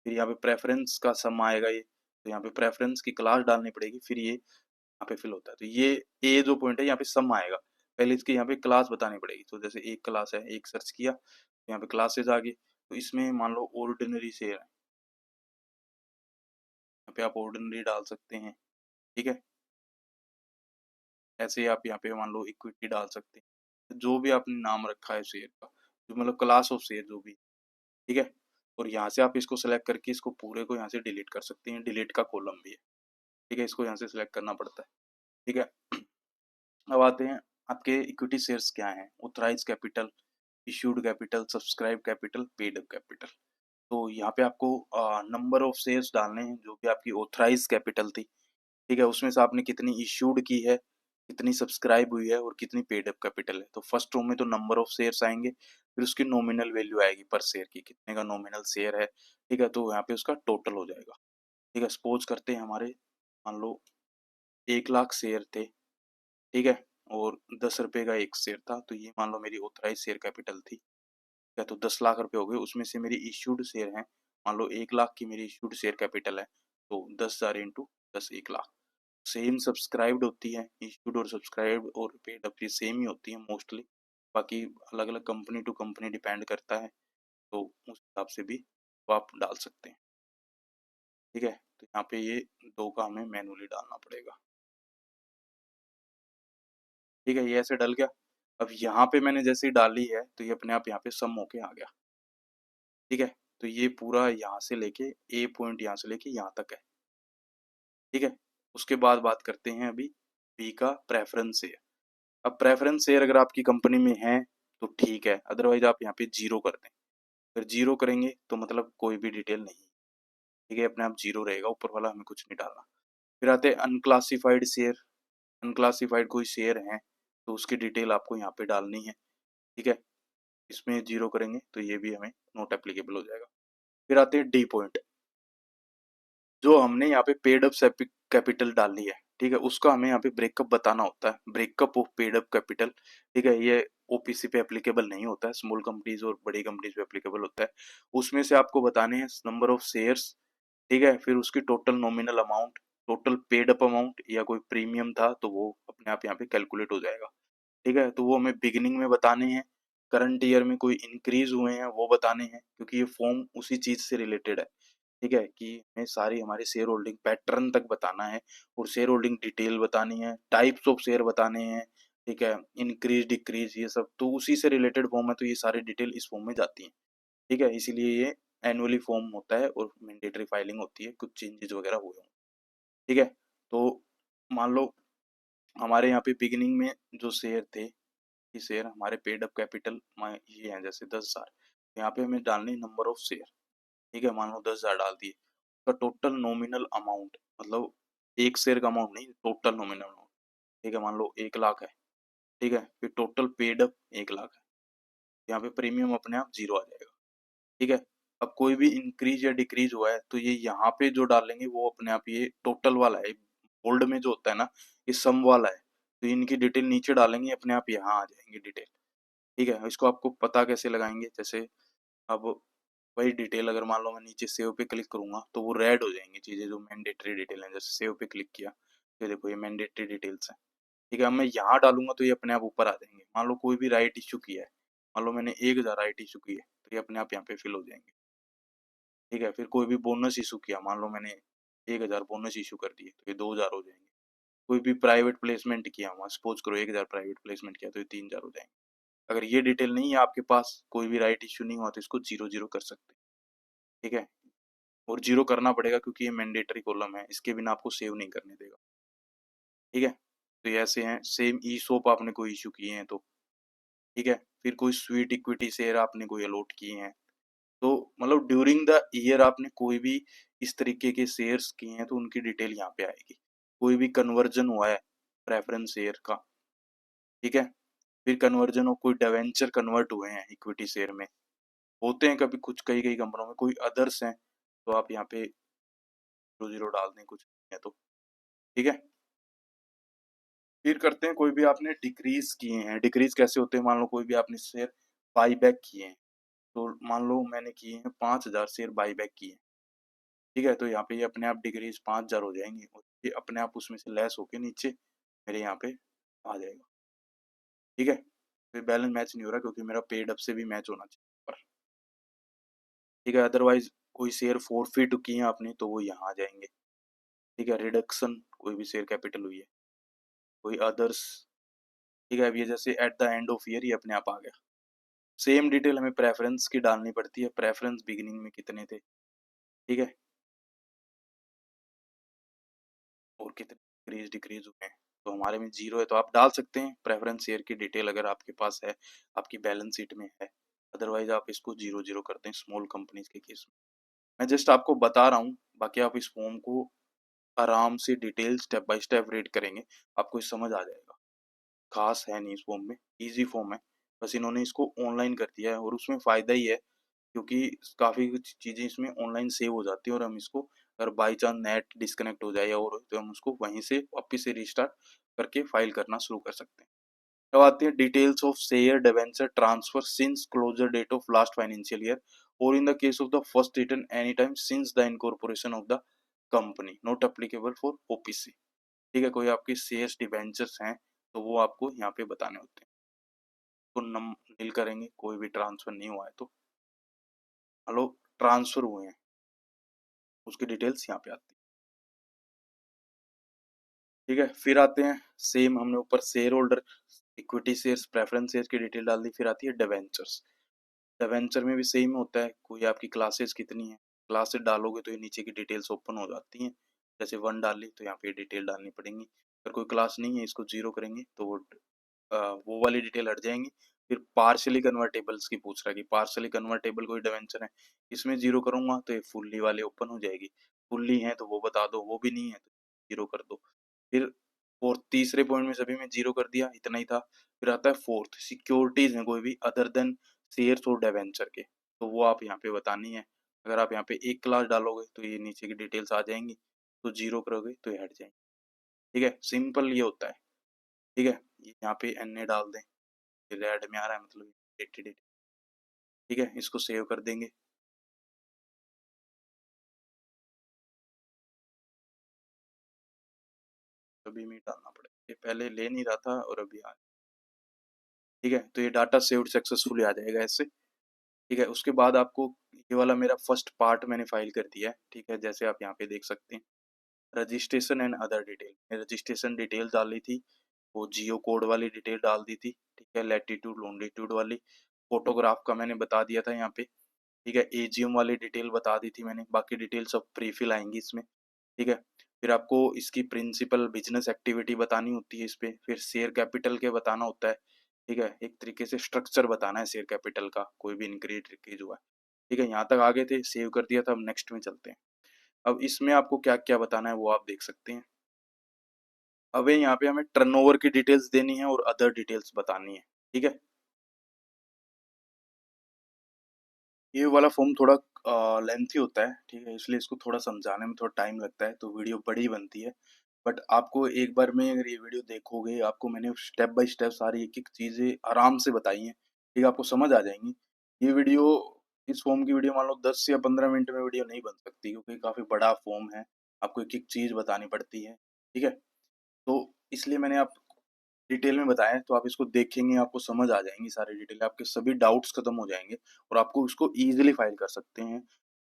फिर यहाँ पे प्रेफरेंस का सम आएगा ये, तो यहाँ पे प्रेफरेंस की क्लास डालनी पड़ेगी, फिर ये यहाँ पे फिल होता है। तो ये ए जो पॉइंट है यहाँ पे सम आएगा, पहले इसकी यहाँ पे क्लास बतानी पड़ेगी। तो जैसे एक क्लास है, एक सर्च किया तो यहाँ पे क्लासेस आ गई। तो इसमें मान लो ऑर्डिनरी शेयर है, यहाँ पे आप ऑर्डिनरी डाल सकते हैं। ठीक है, ऐसे ही आप यहाँ पे मान लो इक्विटी डाल सकते हैं, जो भी आपने नाम रखा है शेयर का, जो मतलब क्लास ऑफ शेयर जो भी। ठीक है, और यहाँ से आप इसको सेलेक्ट करके इसको पूरे को यहाँ से डिलीट कर सकते हैं, डिलीट का कॉलम भी है। ठीक है, इसको यहाँ से सिलेक्ट करना पड़ता है। ठीक है, अब आते हैं आपके इक्विटी शेयर्स क्या हैं। Authorise capital, issued capital, subscribe capital, paid up capital. तो यहाँ पे आपको नंबर ऑफ शेयर्स डालने हैं जो भी आपकी ऑथराइज कैपिटल थी। ठीक है, उसमें से आपने कितनी इश्यूड की है, कितनी सब्सक्राइब हुई है और कितनी पेड अप कैपिटल है। तो फर्स्ट रो में तो नंबर ऑफ शेयर्स आएंगे, फिर उसकी नॉमिनल वैल्यू आएगी पर शेयर की, कितने का नॉमिनल शेयर है। ठीक है, तो यहाँ पे उसका टोटल हो जाएगा। ठीक है, सपोज करते हैं हमारे मान लो 1 लाख शेयर थे। ठीक है, और 10 रुपए का एक शेयर था, तो ये मान लो मेरी ऑथराइज शेयर कैपिटल थी। या तो 10 लाख रुपए हो गए, उसमें से मेरी इश्यूड शेयर है मान लो 1 लाख की मेरी इश्यूड शेयर कैपिटल है, तो 10,000 इंटू 10 1 लाख। सेम सब्सक्राइब्ड होती है, इश्यूड और सब्सक्राइब्ड और पेड अप ये सेम ही होती है मोस्टली। बाकी अलग अलग कंपनी टू कंपनी डिपेंड करता है, तो उस हिसाब से भी वो आप डाल सकते हैं। ठीक है, तो यहाँ पे ये दो का हमें मैनुअली डालना पड़ेगा। ठीक है, ये ऐसे डल गया। अब यहाँ पे मैंने जैसे ही डाली है तो ये अपने आप यहाँ पे सम होके आ गया। ठीक है, तो ये पूरा यहाँ से लेके ए पॉइंट यहाँ से लेके यहाँ तक है। ठीक है, उसके बाद बात करते हैं अभी बी का प्रेफरेंस शेयर। अब प्रेफरेंस शेयर अगर आपकी कंपनी में है तो ठीक है, अदरवाइज आप यहाँ पे जीरो कर दें। फिर जीरो करेंगे तो मतलब कोई भी डिटेल नहीं। ठीक है, अपने आप जीरो रहेगा, ऊपर वाला हमें कुछ नहीं डालना। फिर आते हैं अनक्लासिफाइड शेयर। अनक्लासिफाइड कोई शेयर है तो उसकी डिटेल आपको यहाँ पे डालनी है। ठीक है, इसमें जीरो करेंगे तो ये भी हमें नॉट एप्लीकेबल हो जाएगा। फिर आते हैं डी पॉइंट। जो हमने यहाँ पे पेड अप कैपिटल डालनी है, ठीक है, उसका हमें यहाँ पे ब्रेकअप बताना होता है, breakup of paid up capital. ठीक है, ये ओपीसी पे एप्लीकेबल नहीं होता है, स्मॉल कंपनीज और बड़ी कंपनीज पे एप्लीकेबल होता है। उसमें से आपको बताने हैं नंबर ऑफ शेयर्स, ठीक है, फिर उसकी total nominal amount, total paid up amount, या कोई प्रीमियम था तो वो अपने आप यहाँ पे कैलकुलेट हो जाएगा। ठीक है, तो वो हमें बिगिनिंग में बताने हैं। करंट ईयर में कोई इंक्रीज हुए हैं वो बताने हैं, क्योंकि ये फॉर्म उसी चीज से रिलेटेड है। ठीक है, कि हमें सारी हमारी शेयर होल्डिंग पैटर्न तक बताना है, और शेयर होल्डिंग डिटेल बतानी है, टाइप्स ऑफ शेयर बताने हैं। ठीक है, इंक्रीज डिक्रीज ये सब तो उसी से रिलेटेड फॉर्म है, तो ये सारी डिटेल इस फॉर्म में जाती है। ठीक है, इसीलिए ये एनुअली फॉर्म होता है और मैंडेटरी फाइलिंग होती है, कुछ चेंजेस वगैरह हुए हों। ठीक है, तो मान लो हमारे यहाँ पे बिगिनिंग में जो शेयर थे, ये शेयर हमारे पेड अप कैपिटल ये हैं, जैसे 10,000, यहाँ पे हमें डालनी नंबर ऑफ शेयर। ठीक है, मान लो 10,000 डाल दिए, तो टोटल नॉमिनल अमाउंट, मतलब एक शेयर का अमाउंट नहीं, टोटल नॉमिनल अमाउंट। ठीक है, मान लो 1 लाख है। ठीक है, फिर टोटल पेड अप 1 लाख है, यहाँ पे प्रीमियम अपने आप जीरो आ जाएगा। ठीक है, अब कोई भी इंक्रीज या डिक्रीज हुआ है तो ये यहाँ पे जो डालेंगे वो अपने आप ये टोटल वाला है, बोल्ड में जो होता है ना, ये सम वाला है, तो इनकी डिटेल नीचे डालेंगे अपने आप यहाँ आ जाएंगी डिटेल। ठीक है, इसको आपको पता कैसे लगाएंगे, जैसे अब वही डिटेल अगर मान लो मैं नीचे सेव पे क्लिक करूंगा तो वो रेड हो जाएंगी चीजें जो मैंडेटरी डिटेल है, जैसे सेव पे क्लिक किया तो देखो ये मैंडेटरी डिटेल्स है। ठीक है, अब मैं यहाँ डालूंगा तो ये अपने आप ऊपर आ जाएंगे। मान लो कोई भी राइट इशू किया है, मान लो मैंने 1,000 राइट इशू की है, तो ये अपने आप यहाँ पे फिल हो जाएंगे। ठीक है, फिर कोई भी बोनस इशू किया, मान लो मैंने 1,000 बोनस इशू कर दिए तो ये 2,000 हो जाएंगे। कोई भी प्राइवेट प्लेसमेंट किया, वहाँ सपोज करो 1,000 प्राइवेट प्लेसमेंट किया तो ये 3,000 हो जाएंगे। अगर ये डिटेल नहीं है आपके पास, कोई भी राइट इशू नहीं हुआ, तो इसको जीरो जीरो कर सकते हैं। ठीक है, और जीरो करना पड़ेगा क्योंकि ये मैंडेटरी कॉलम है, इसके बिना आपको सेव नहीं करने देगा। ठीक है, तो ये ऐसे हैं। सेम ई सोप आपने कोई इशू किए हैं तो, ठीक है, फिर कोई स्वीट इक्विटी शेयर आपने कोई अलॉट किए हैं, तो मतलब ड्यूरिंग द ईयर आपने कोई भी इस तरीके के शेयर्स किए हैं तो उनकी डिटेल यहाँ पे आएगी। कोई भी कन्वर्जन हुआ है प्रेफरेंस शेयर का, ठीक है, फिर कन्वर्जन ऑफ कोई डिवेंचर कन्वर्ट हुए हैं इक्विटी शेयर में, होते हैं कभी कुछ कई कई कंपनियों में, कोई अदर्स हैं तो आप यहाँ पे जीरो जीरो डाल दें, कुछ नहीं है तो। ठीक है, फिर करते हैं कोई भी आपने डिक्रीज किए हैं। डिक्रीज कैसे होते हैं, मान लो कोई भी आपने शेयर बाई बैक किए हैं, तो मान लो मैंने किए हैं 5,000 शेयर बाई बैक किए हैं। ठीक है, तो यहाँ पे ये अपने आप डिक्रीज 5,000 हो जाएंगे, और ये अपने आप उसमें से लेस होके नीचे मेरे यहाँ पे आ जाएगा। ठीक है, फिर बैलेंस मैच नहीं हो रहा क्योंकि मेरा पेड अप से भी मैच होना चाहिए पर। ठीक है, अदरवाइज कोई शेयर फोरफिट किए हैं आपने तो वो यहाँ आ जाएंगे। ठीक है, रिडक्शन कोई भी शेयर कैपिटल हुई है, कोई अदर्स। ठीक है, अब ये जैसे at the end of year ये अपने आप आ गया। सेम डिटेल हमें प्रेफरेंस की डालनी पड़ती है, प्रेफरेंस बिगिनिंग में कितने थे। ठीक है, और कितने इंक्रीज डिक्रीज हुए हैं, तो हमारे में जीरो है तो आप डाल सकते हैं प्रेफरेंस शेयर की डिटेल अगर आपके पास है, आपकी बैलेंस शीट में है। अदरवाइज आप इसको जीरो जीरो करते हैं स्मॉल कंपनीज के केस में। मैं जस्ट आपको बता रहा हूँ, बाकी आप इस फॉर्म को आराम से detail step by step read करेंगे, आपको समझ आ जाएगा। खास है नहीं इस फॉर्म में, इजी फॉर्म है, बस इन्होंने इसको ऑनलाइन कर दिया है और उसमें फ़ायदा ही है क्योंकि काफ़ी कुछ चीज़ें इसमें ऑनलाइन सेव हो जाती हैं, और हम इसको अगर बाई चांस नेट डिस्कनेक्ट हो जाए या और तो हम उसको वहीं से वापस से रिस्टार्ट करके फाइल करना शुरू कर सकते हैं। अब आती है details of share debenture transfer since closure date of last financial year, और in the case of the first return any time since the incorporation of the company, not applicable for OPC. ठीक है, कोई आपके shares debentures हैं तो वो आपको यहाँ पे बताने होते हैं, तो नम नील करेंगे कोई भी ट्रांसफर नहीं हुआ है तो। हेलो, ट्रांसफर हुए हैं उसकी डिटेल्स यहाँ पे आती है। ठीक है, फिर आते हैं सेम हमने ऊपर share holder equity shares preference shares की डिटेल डाल दी, फिर आती है डिवेंचर्स। डिवेंचर में भी सेम होता है, कोई आपकी क्लासेस कितनी है, क्लासेस डालोगे तो ये नीचे की डिटेल्स ओपन हो जाती हैं, जैसे 1 डाली तो यहाँ पे डिटेल डालनी पड़ेंगी। अगर कोई क्लास नहीं है इसको जीरो करेंगे तो वो वाली डिटेल हट जाएंगी। फिर पार्शली कन्वर्टेबल्स की पूछ रहा है कि पार्शली कन्वर्टेबल कोई डिवेंचर है, इसमें जीरो करूंगा तो ये फुल्ली वाले ओपन हो जाएगी, फुल्ली है तो वो बता दो, वो भी नहीं है तो जीरो कर दो। फिर फोर्थ तीसरे पॉइंट में सभी में जीरो कर दिया, इतना ही था। फिर आता है फोर्थ, सिक्योरिटीज है कोई भी अदर देन शेयर्स और डिवेंचर के, तो वो आप यहाँ पे बतानी है। अगर आप यहाँ पे एक क्लास डालोगे तो ये नीचे की डिटेल्स आ जाएंगी, तो जीरो करोगे तो ये हट जाएंगी। ठीक है, सिंपल ये होता है। ठीक है, ये यहाँ पे एन ए डाल दें, ये रेड में आ रहा है मतलब 80 डेट। ठीक है, इसको सेव कर देंगे। अभी में डालना पड़ेगा, ये पहले ले नहीं रहा था और अभी आ। ठीक है, तो ये डाटा सेव्ड सक्सेसफुली आ जाएगा ऐसे। ठीक है, उसके बाद आपको ये वाला मेरा फर्स्ट पार्ट मैंने फाइल कर दिया है। ठीक है, जैसे आप यहाँ पे देख सकते हैं, registration and other detail, registration detail डाली थी, वो जियो कोड वाली डिटेल डाल दी थी। ठीक है, लैटिट्यूड लॉन्गिट्यूड वाली, फोटोग्राफ का मैंने बता दिया था यहाँ पे। ठीक है, एजीएम वाली डिटेल बता दी थी मैंने, बाकी डिटेल सब प्री फिल आएंगी इसमें। ठीक है, फिर आपको इसकी प्रिंसिपल बिजनेस एक्टिविटी बतानी होती है इस पे, फिर शेयर कैपिटल के बताना होता है। ठीक है, एक तरीके से स्ट्रक्चर बताना है शेयर कैपिटल का, कोई भी इंक्रीज डिक्रीज हुआ है। ठीक है, यहाँ तक आगे थे, सेव कर दिया था, अब नेक्स्ट में चलते हैं। अब इसमें आपको क्या क्या बताना है वो आप देख सकते हैं। अब यहाँ पे हमें टर्नओवर की डिटेल्स देनी है और अदर डिटेल्स बतानी है। ठीक है, ये वाला फॉर्म थोड़ा लेंथी होता है। ठीक है, इसलिए इसको थोड़ा समझाने में थोड़ा टाइम लगता है, तो वीडियो बड़ी बनती है। बट आपको एक बार में अगर ये वीडियो देखोगे, आपको मैंने स्टेप बाय स्टेप सारी एक एक चीज़ें आराम से बताई हैं। ठीक है, आपको समझ आ जाएंगी। ये वीडियो, इस फॉर्म की वीडियो मान लो 10 या 15 मिनट में वीडियो नहीं बन सकती, क्योंकि काफ़ी बड़ा फॉर्म है, आपको एक एक चीज़ बतानी पड़ती है। ठीक है, तो इसलिए मैंने आप डिटेल में बताया है, तो आप इसको देखेंगे आपको समझ आ जाएंगी सारी डिटेल, आपके सभी डाउट्स खत्म हो जाएंगे और आपको इसको इजीली फाइल कर सकते हैं।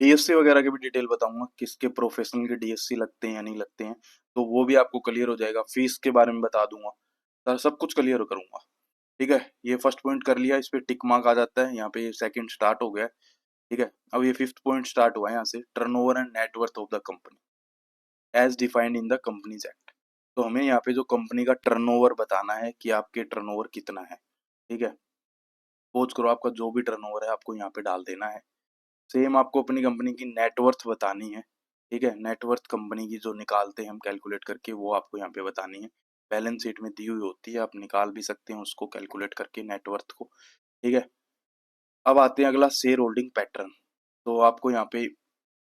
डीएससी वगैरह की भी डिटेल बताऊंगा, किसके प्रोफेशनल के डीएससी लगते हैं या नहीं लगते हैं, तो वो भी आपको क्लियर हो जाएगा। फीस के बारे में बता दूंगा, तो सब कुछ क्लियर करूंगा। ठीक है, ये फर्स्ट पॉइंट कर लिया, इस पे टिक मार्क आ जाता है, यहाँ पे सेकंड स्टार्ट हो गया है। ठीक है, अब ये फिफ्थ पॉइंट स्टार्ट हुआ है यहाँ से, turnover and net worth of the company as defined in the Companies Act. तो हमें यहाँ पे जो कंपनी का टर्नओवर बताना है कि आपके टर्नओवर कितना है। ठीक है, सपोज करो आपका जो भी टर्नओवर है आपको यहाँ पे डाल देना है। सेम आपको अपनी कंपनी की नेटवर्थ बतानी है। ठीक है, नेटवर्थ कंपनी की जो निकालते हैं हम कैलकुलेट करके, वो आपको यहाँ पे बतानी है। बैलेंस शीट में दी हुई होती है, आप निकाल भी सकते हैं उसको कैलकुलेट करके नेटवर्थ को। ठीक है, अब आते हैं अगला, शेयर होल्डिंग पैटर्न। तो आपको यहाँ पे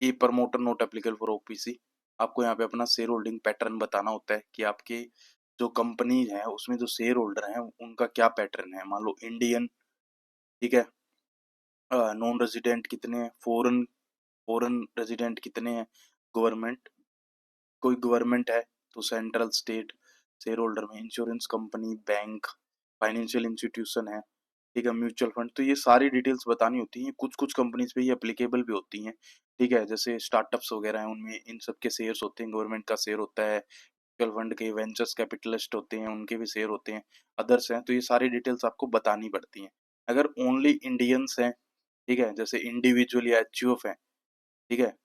E promoter not applicable for OPC, आपको यहाँ पे अपना शेयर होल्डिंग पैटर्न बताना होता है कि आपके जो कंपनी है उसमें जो शेयर होल्डर हैं उनका क्या पैटर्न है। मान लो इंडियन, ठीक है, नॉन रेजिडेंट कितने हैं, फॉरेन फॉरेन रेजिडेंट कितने हैं, गवर्नमेंट, कोई गवर्नमेंट है तो सेंट्रल स्टेट शेयर होल्डर में, insurance company, bank, financial institution है। ठीक है, म्यूचुअल फंड, तो ये सारी डिटेल्स बतानी होती हैं। कुछ कुछ कंपनीज पे ये एप्लीकेबल भी होती हैं। ठीक है, जैसे स्टार्टअप्स वगैरह हैं उनमें इन सब के शेयर्स होते हैं, गवर्नमेंट का शेयर होता है, म्यूचुअल फंड के वेंचर्स कैपिटलिस्ट होते हैं उनके भी शेयर होते हैं, अदर्स हैं, तो ये सारी डिटेल्स आपको बतानी पड़ती हैं। अगर ओनली इंडियंस हैं, ठीक है, जैसे इंडिविजुअल या एचयूएफ है, ठीक है,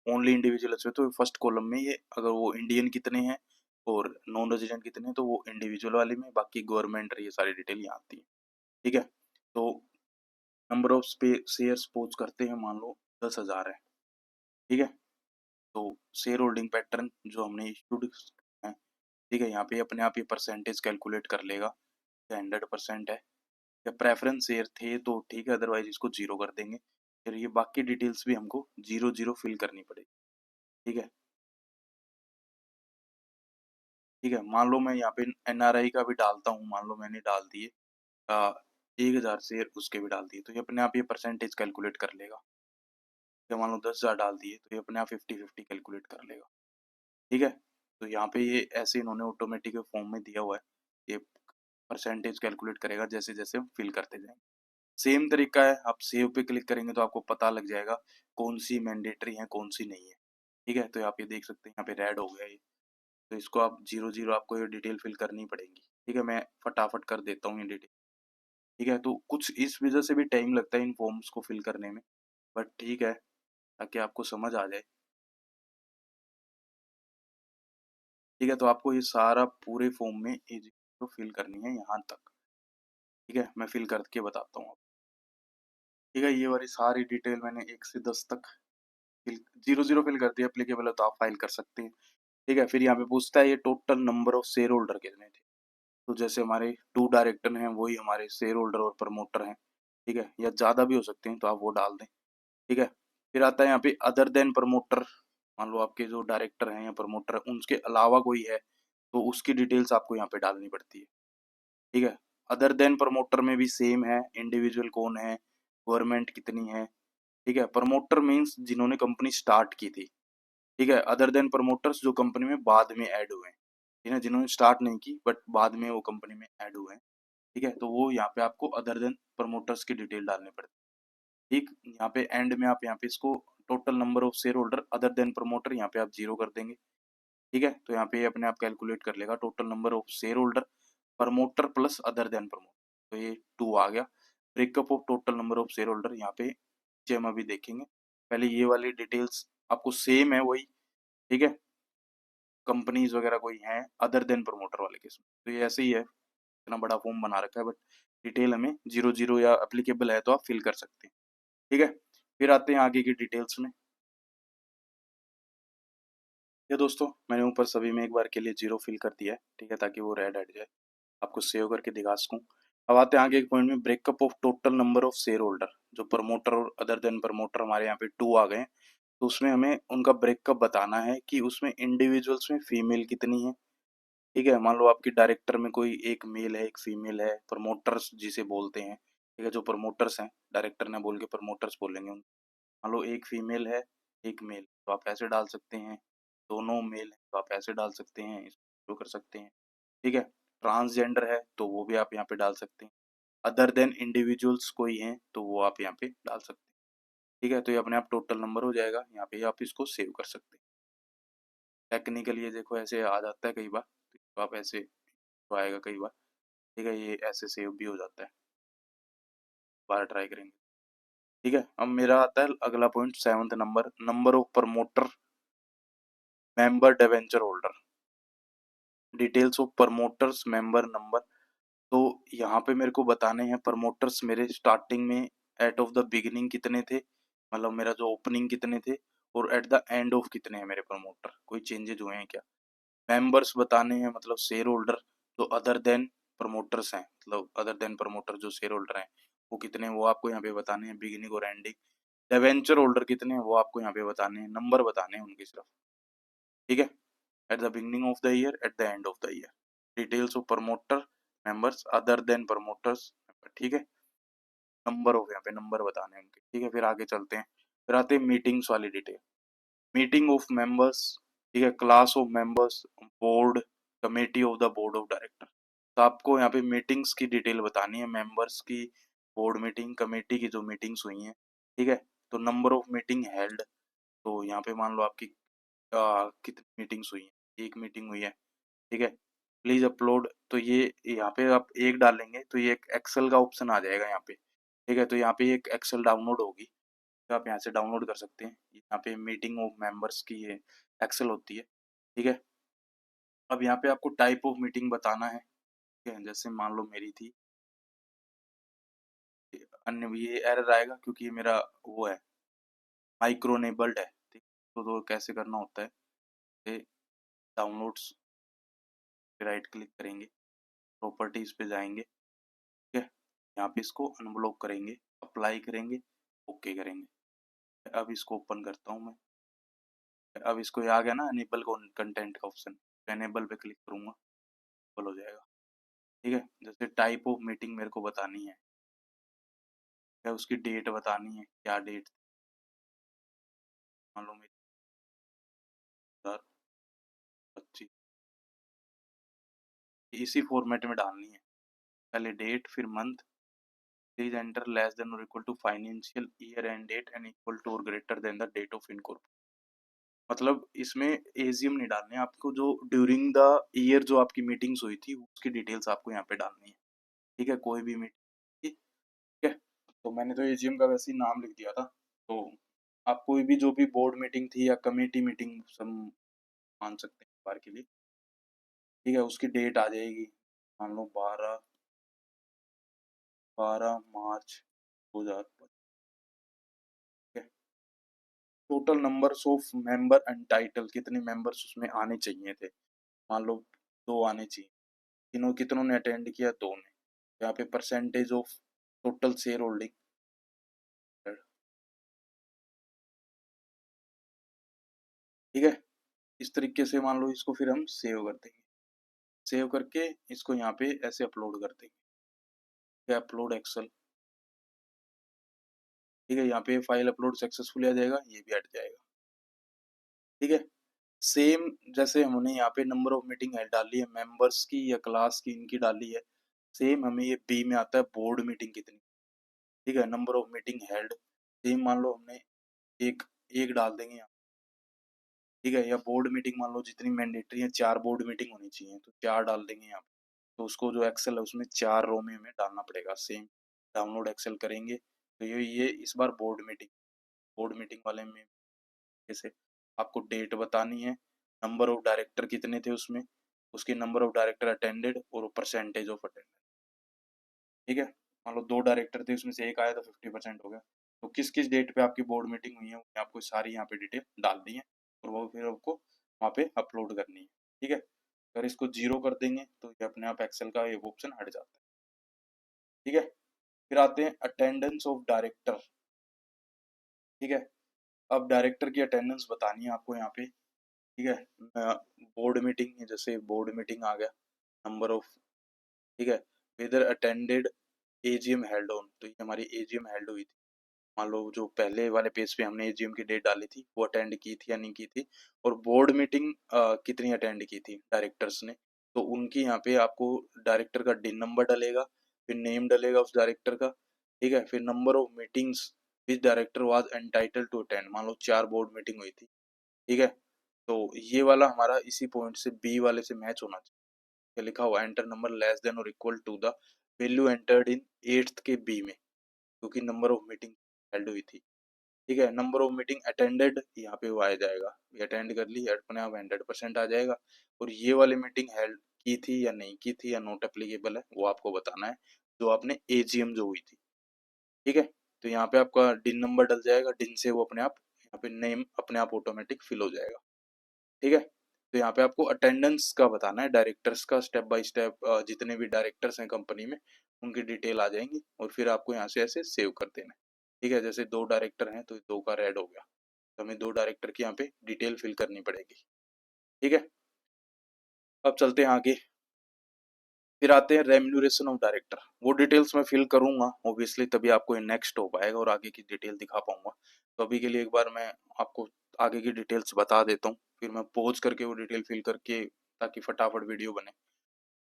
ओनली इंडिविजुअल एचयूएफ, तो फर्स्ट कॉलम में ये, अगर वो इंडियन कितने हैं और नॉन रेजिडेंट कितने हैं तो वो इंडिविजुअल वाले में, बाकी गवर्नमेंट ये सारी डिटेल यहाँ आती है। ठीक है, तो नंबर ऑफ शेयर सपोज करते हैं मान लो 10,000 है। ठीक है, तो शेयर होल्डिंग पैटर्न जो हमने इश्यूड है, ठीक है, यहाँ पे अपने आप ये परसेंटेज कैलकुलेट कर लेगा, 100% है, या प्रेफरेंस शेयर थे तो ठीक है, अदरवाइज इसको जीरो कर देंगे। फिर ये बाकी डिटेल्स भी हमको जीरो जीरो फिल करनी पड़ेगी। ठीक है, ठीक है, मान लो मैं यहाँ पे एनआरआई का भी डालता हूँ, मान लो मैंने डाल दिए 1,000 शेयर, उसके भी डाल दिए, तो ये अपने आप ये परसेंटेज कैलकुलेट कर लेगा। या मान लो 10,000 डाल दिए तो ये अपने आप 50-50 कैलकुलेट कर लेगा। ठीक है, तो यहाँ पे ये ऐसे इन्होंने ऑटोमेटिक फॉर्म में दिया हुआ है, ये परसेंटेज कैलकुलेट करेगा जैसे जैसे हम फिल करते जाएंगे। सेम तरीका है, आप सेव पे क्लिक करेंगे तो आपको पता लग जाएगा कौन सी मैंडेटरी है कौन सी नहीं है। ठीक है, तो आप ये देख सकते हैं यहाँ पे रेड हो गया ये, तो इसको आप जीरो जीरो आपको ये डिटेल फिल करनी पड़ेगी। ठीक है, मैं फटाफट कर देता हूँ ये डिटेल। ठीक है, तो कुछ इस वजह से भी टाइम लगता है इन फॉर्म्स को फिल करने में, बट ठीक है, ताकि आपको समझ आ जाए। ठीक है, तो आपको ये सारा पूरे फॉर्म में ये जो फिल करनी है यहाँ तक। ठीक है, मैं फिल करके बताता हूँ। ठीक है, ये वाली सारी डिटेल मैंने 1 से 10 तक फिल, जीरो जीरो फिल कर दिया, एप्लीकेबल है तो आप फाइल कर सकते हैं। ठीक है, फिर यहाँ पे पूछता है ये total number of share holder कितने थे, तो जैसे हमारे 2 डायरेक्टर हैं वही हमारे शेयर होल्डर और प्रमोटर हैं। ठीक है, या ज़्यादा भी हो सकते हैं तो आप वो डाल दें, ठीक है। फिर आता है यहाँ पे अदर देन प्रमोटर, मान लो आपके जो डायरेक्टर हैं या प्रमोटर हैं उनके अलावा कोई है तो उसकी डिटेल्स आपको यहाँ पे डालनी पड़ती है, ठीक है। अदर देन प्रमोटर में भी सेम है, इंडिविजुअल कौन है, गवर्नमेंट कितनी है, ठीक है। प्रमोटर मीन्स जिन्होंने कंपनी स्टार्ट की थी, ठीक है। अदर देन प्रमोटर्स जो कंपनी में बाद में ऐड हुए हैं, ठीक है, जिन्होंने स्टार्ट नहीं की बट बाद में वो कंपनी में ऐड हुए हैं, ठीक है। तो वो यहाँ पे आपको अदर देन प्रमोटर्स की डिटेल डालनी पड़ती है, ठीक। यहाँ पे एंड में आप यहाँ पे इसको total number of share holder other than promoter यहाँ पे आप 0 कर देंगे, ठीक है। तो यहाँ पे अपने आप कैलकुलेट कर लेगा total number of share holder promoter plus other than promoter, तो ये 2 आ गया। Breakup of total number of share holder यहाँ पे नीचे हम अभी देखेंगे, पहले ये वाली डिटेल्स आपको सेम है वही, ठीक है। कंपनीज वगैरह कोई हैं अदर देन प्रमोटर वाले केस में, तो ये ऐसे ही है, इतना बड़ा फॉर्म बना रखा है बट डिटेल हमें 0 0 या एप्लीकेबल है तो आप फिल कर सकते हैं, ठीक है। फिर आते हैं आगे की डिटेल्स में। ये दोस्तों मैंने ऊपर सभी में एक बार के लिए 0 फिल कर दिया है, ठीक है, ताकि वो रेड हट जाए, आपको सेव करके दिखा सकूं। अब आते हैं आगे एक पॉइंट में, breakup of total number of share holder, जो प्रमोटर और अदर देन प्रमोटर हमारे यहाँ पे 2 आ गए हैं, तो उसमें हमें उनका ब्रेकअप बताना है कि उसमें इंडिविजुअल्स में फीमेल कितनी है, ठीक है। मान लो आपकी डायरेक्टर में कोई एक मेल है एक फीमेल है, प्रमोटर्स जिसे बोलते हैं, ठीक है, जो प्रमोटर्स हैं, डायरेक्टर ने बोल के प्रमोटर्स बोलेंगे उन, मान लो एक फीमेल है एक मेल, तो आप ऐसे डाल सकते हैं, दोनों मेल है तो आप ऐसे डाल सकते हैं, इसको कर सकते हैं, ठीक है। ट्रांसजेंडर है तो वो भी आप यहाँ पे डाल सकते हैं, अदर देन इंडिविजुअल्स कोई हैं तो वो आप यहाँ पे डाल सकते हैं, ठीक है। तो ये अपने आप टोटल नंबर हो जाएगा, यहाँ पे आप इसको सेव कर सकते हैं। टेक्निकली ये देखो ऐसे आ जाता है कई बार, तो आप ऐसे तो आएगा कई बार, ठीक है, ये ऐसे सेव भी हो जाता है, बार ट्राई करेंगे, ठीक है। अब मेरा आता है अगला point 7th number, number of promoter member debenture holder, details of promoters member number, तो यहाँ पे मेरे को बताने हैं प्रमोटर्स मेरे स्टार्टिंग में एट ऑफ द बिगिनिंग कितने थे, मतलब मेरा जो ओपनिंग कितने थे, और एट द एंड ऑफ कितने हैं मेरे प्रमोटर, कोई चेंजेज हुए हैं क्या। मेंबर्स बताने हैं, मतलब शेयर होल्डर जो अदर देन प्रमोटर्स हैं, मतलब अदर देन प्रमोटर जो शेयर होल्डर हैं वो कितने हैं वो आपको यहाँ पे बताने हैं, बिगिनिंग और एंडिंग। डिवेंचर होल्डर कितने हैं वो आपको यहाँ पे बताने हैं, नंबर बताने हैं उनके सिर्फ, ठीक है। At the beginning of the year, at the end of the year, details of promoter members other than promoters, ठीक है। नंबर हो यहाँ पे नंबर बताने हैं उनके, ठीक है। फिर आगे चलते हैं, फिर आते हैं मीटिंग्स वाली डिटेल, मीटिंग ऑफ मेंबर्स, ठीक है, class of members, board, committee of the board of director, तो आपको यहाँ पे मीटिंग्स की डिटेल बतानी है, मेंबर्स की, बोर्ड मीटिंग, कमेटी की जो मीटिंग्स हुई हैं, ठीक है। तो नंबर ऑफ मीटिंग हेल्ड, तो यहाँ पे मान लो आपकी कितनी मीटिंग्स हुई हैं, एक मीटिंग हुई है, ठीक है। प्लीज अपलोड, तो ये यहाँ पे आप एक डालेंगे तो ये एक एक्सेल का ऑप्शन आ जाएगा यहाँ पे, ठीक है। तो यहाँ पे एक एक्सेल डाउनलोड होगी, तो आप यहाँ से डाउनलोड कर सकते हैं, यहाँ पे मीटिंग ऑफ मेंबर्स की ये एक्सेल होती है, ठीक है। अब यहाँ पे आपको टाइप ऑफ मीटिंग बताना है, ठीक है, जैसे मान लो मेरी थी, अन्य ये एरर आएगा क्योंकि ये मेरा वो है माइक्रोनेबल्ड है, ठीक। तो कैसे करना होता है, डाउनलोड्स पे राइट क्लिक करेंगे, प्रॉपर्टीज पे जाएंगे, ठीक है, यहाँ पे इसको अनब्लॉक करेंगे, अप्लाई करेंगे, ओके करेंगे। अब इसको ओपन करता हूँ मैं, अब इसको ये आ गया ना अनेबल कंटेंट का ऑप्शन, अनेबल पे क्लिक करूंगा, एनेबल हो जाएगा, ठीक है। जैसे टाइप ऑफ मीटिंग मेरे को बतानी है, क्या उसकी डेट बतानी है, क्या डेट, मान लो मेरी 2025, इसी फॉर्मेट में डालनी है, पहले डेट फिर month, please enter less than और equal to financial year end date and equal to और greater than the date of incorporation, मतलब इसमें एजीएम नहीं डालने आपको, जो ड्यूरिंग द ईयर जो आपकी मीटिंग्स हुई थी उसकी डिटेल्स आपको यहाँ पे डालनी है, ठीक है, कोई भी मीटिंग, ठीक है। तो मैंने तो एजीएम का वैसे ही नाम लिख दिया था, तो आप कोई भी जो भी बोर्ड मीटिंग थी या कमेटी मीटिंग सब मान सकते हैं बार के लिए, ठीक है, उसकी डेट आ जाएगी, मान लो 12 मार्च 2025, ठीक है। Total numbers of member and title, कितने मेंबर्स उसमें आने चाहिए थे, मान लो 2 आने चाहिए, कितनों ने अटेंड किया, 2 ने। यहाँ पे percentage of total share holding, ठीक है। इस तरीके से मान लो इसको फिर हम सेव कर देंगे। सेव करके इसको यहाँ पे ऐसे अपलोड कर देंगे, अपलोड एक्सेल, ठीक है। यहाँ पे फाइल अपलोड सक्सेसफुली आ जाएगा, ये भी हट जाएगा, ठीक है। सेम जैसे हमने यहाँ पे नंबर ऑफ मीटिंग है डाली है मेंबर्स की या क्लास की, इनकी डाली है, सेम हमें ये बी में आता है बोर्ड मीटिंग कितनी, ठीक है। Number of meeting held, same मान लो हमने एक एक डाल देंगे यहाँ, ठीक है। या बोर्ड मीटिंग मान लो जितनी मैंडेटरी है 4 बोर्ड मीटिंग होनी चाहिए, तो 4 डाल देंगे यहाँ पे। तो उसको जो एक्सेल है उसमें 4 रो में हमें डालना पड़ेगा। सेम डाउनलोड एक्सेल करेंगे तो ये इस बार बोर्ड मीटिंग वाले में जैसे आपको डेट बतानी है, नंबर ऑफ डायरेक्टर कितने थे उसमें, उसके नंबर ऑफ डायरेक्टर अटेंडेड और परसेंटेज ऑफ अटेंडेंस, ठीक है। मान लो 2 डायरेक्टर थे उसमें से एक आया तो 50% हो गया। तो किस किस डेट पे आपकी बोर्ड मीटिंग हुई है आपको सारी यहाँ पे डिटेल डालनी है और वो फिर आपको वहाँ पे अपलोड करनी है, ठीक है। अगर इसको 0 कर देंगे तो ये अपने आप एक्सेल का ये ऑप्शन हट जाता है, ठीक है। फिर आते हैं अटेंडेंस ऑफ डायरेक्टर, ठीक है। अब डायरेक्टर की अटेंडेंस बतानी है आपको यहाँ पे, ठीक है। बोर्ड मीटिंग जैसे बोर्ड मीटिंग आ गया, नंबर ऑफ, ठीक है। Whether attended AGM held on, तो ये हमारी एजीएम हेल्ड हुई थी, मान लो जो पहले वाले पेज पे हमने एजीएम की डेट डाली थी वो अटेंड की थी या नहीं की थी, और बोर्ड मीटिंग कितनी अटेंड की थी डायरेक्टर्स ने, तो उनकी यहाँ पे आपको डायरेक्टर का डिन नंबर डलेगा, फिर नेम डलेगा उस डायरेक्टर का, ठीक है। फिर number of meetings which director was entitle to attend, मान लो 4 बोर्ड मीटिंग हुई थी, ठीक है। तो ये वाला हमारा इसी पॉइंट से बी वाले से मैच होना चाहिए, लिखा हुआ एंटर नंबर लेस देन और equal to the value entered in 8th के बी में, क्योंकि नंबर ऑफ मीटिंग हेल्ड हुई थी, ठीक है। नंबर ऑफ मीटिंग अटेंडेड यहाँ पे वो आ जाएगा, ये अटेंड कर ली अपने आप 100% आ जाएगा, और ये वाली मीटिंग हेल्ड की थी या नहीं की थी या नॉट एप्लीकेबल है वो आपको बताना है, जो आपने एजीएम जो हुई थी, ठीक है। तो यहाँ पे आपका डिन नंबर डल जाएगा, डिन से वो अपने आप यहाँ पे नेम अपने आप ऑटोमेटिक फिल हो जाएगा, ठीक है। तो यहाँ पे आपको अटेंडेंस का बताना है, डायरेक्टर्स का स्टेप बाय स्टेप, जितने भी डायरेक्टर्स हैं कंपनी में उनकी डिटेल आ जाएंगी, और फिर आपको यहाँ से ऐसे सेव कर देना है, ठीक है। जैसे 2 डायरेक्टर हैं तो 2 का रेड हो गया, तो हमें 2 डायरेक्टर की यहाँ पे डिटेल फिल करनी पड़ेगी, ठीक है। अब चलते हैं आगे, फिर आते हैं रेम्यूनरेशन ऑफ डायरेक्टर, वो डिटेल्स मैं फिल करूंगा ऑब्वियसली, तभी आपको ये नेक्स्ट हो पाएगा और आगे की डिटेल दिखा पाऊंगा। तो अभी के लिए एक बार मैं आपको आगे की डिटेल्स बता देता हूँ, फिर मैं पॉज करके वो डिटेल फिल करके, ताकि फटाफट वीडियो बने,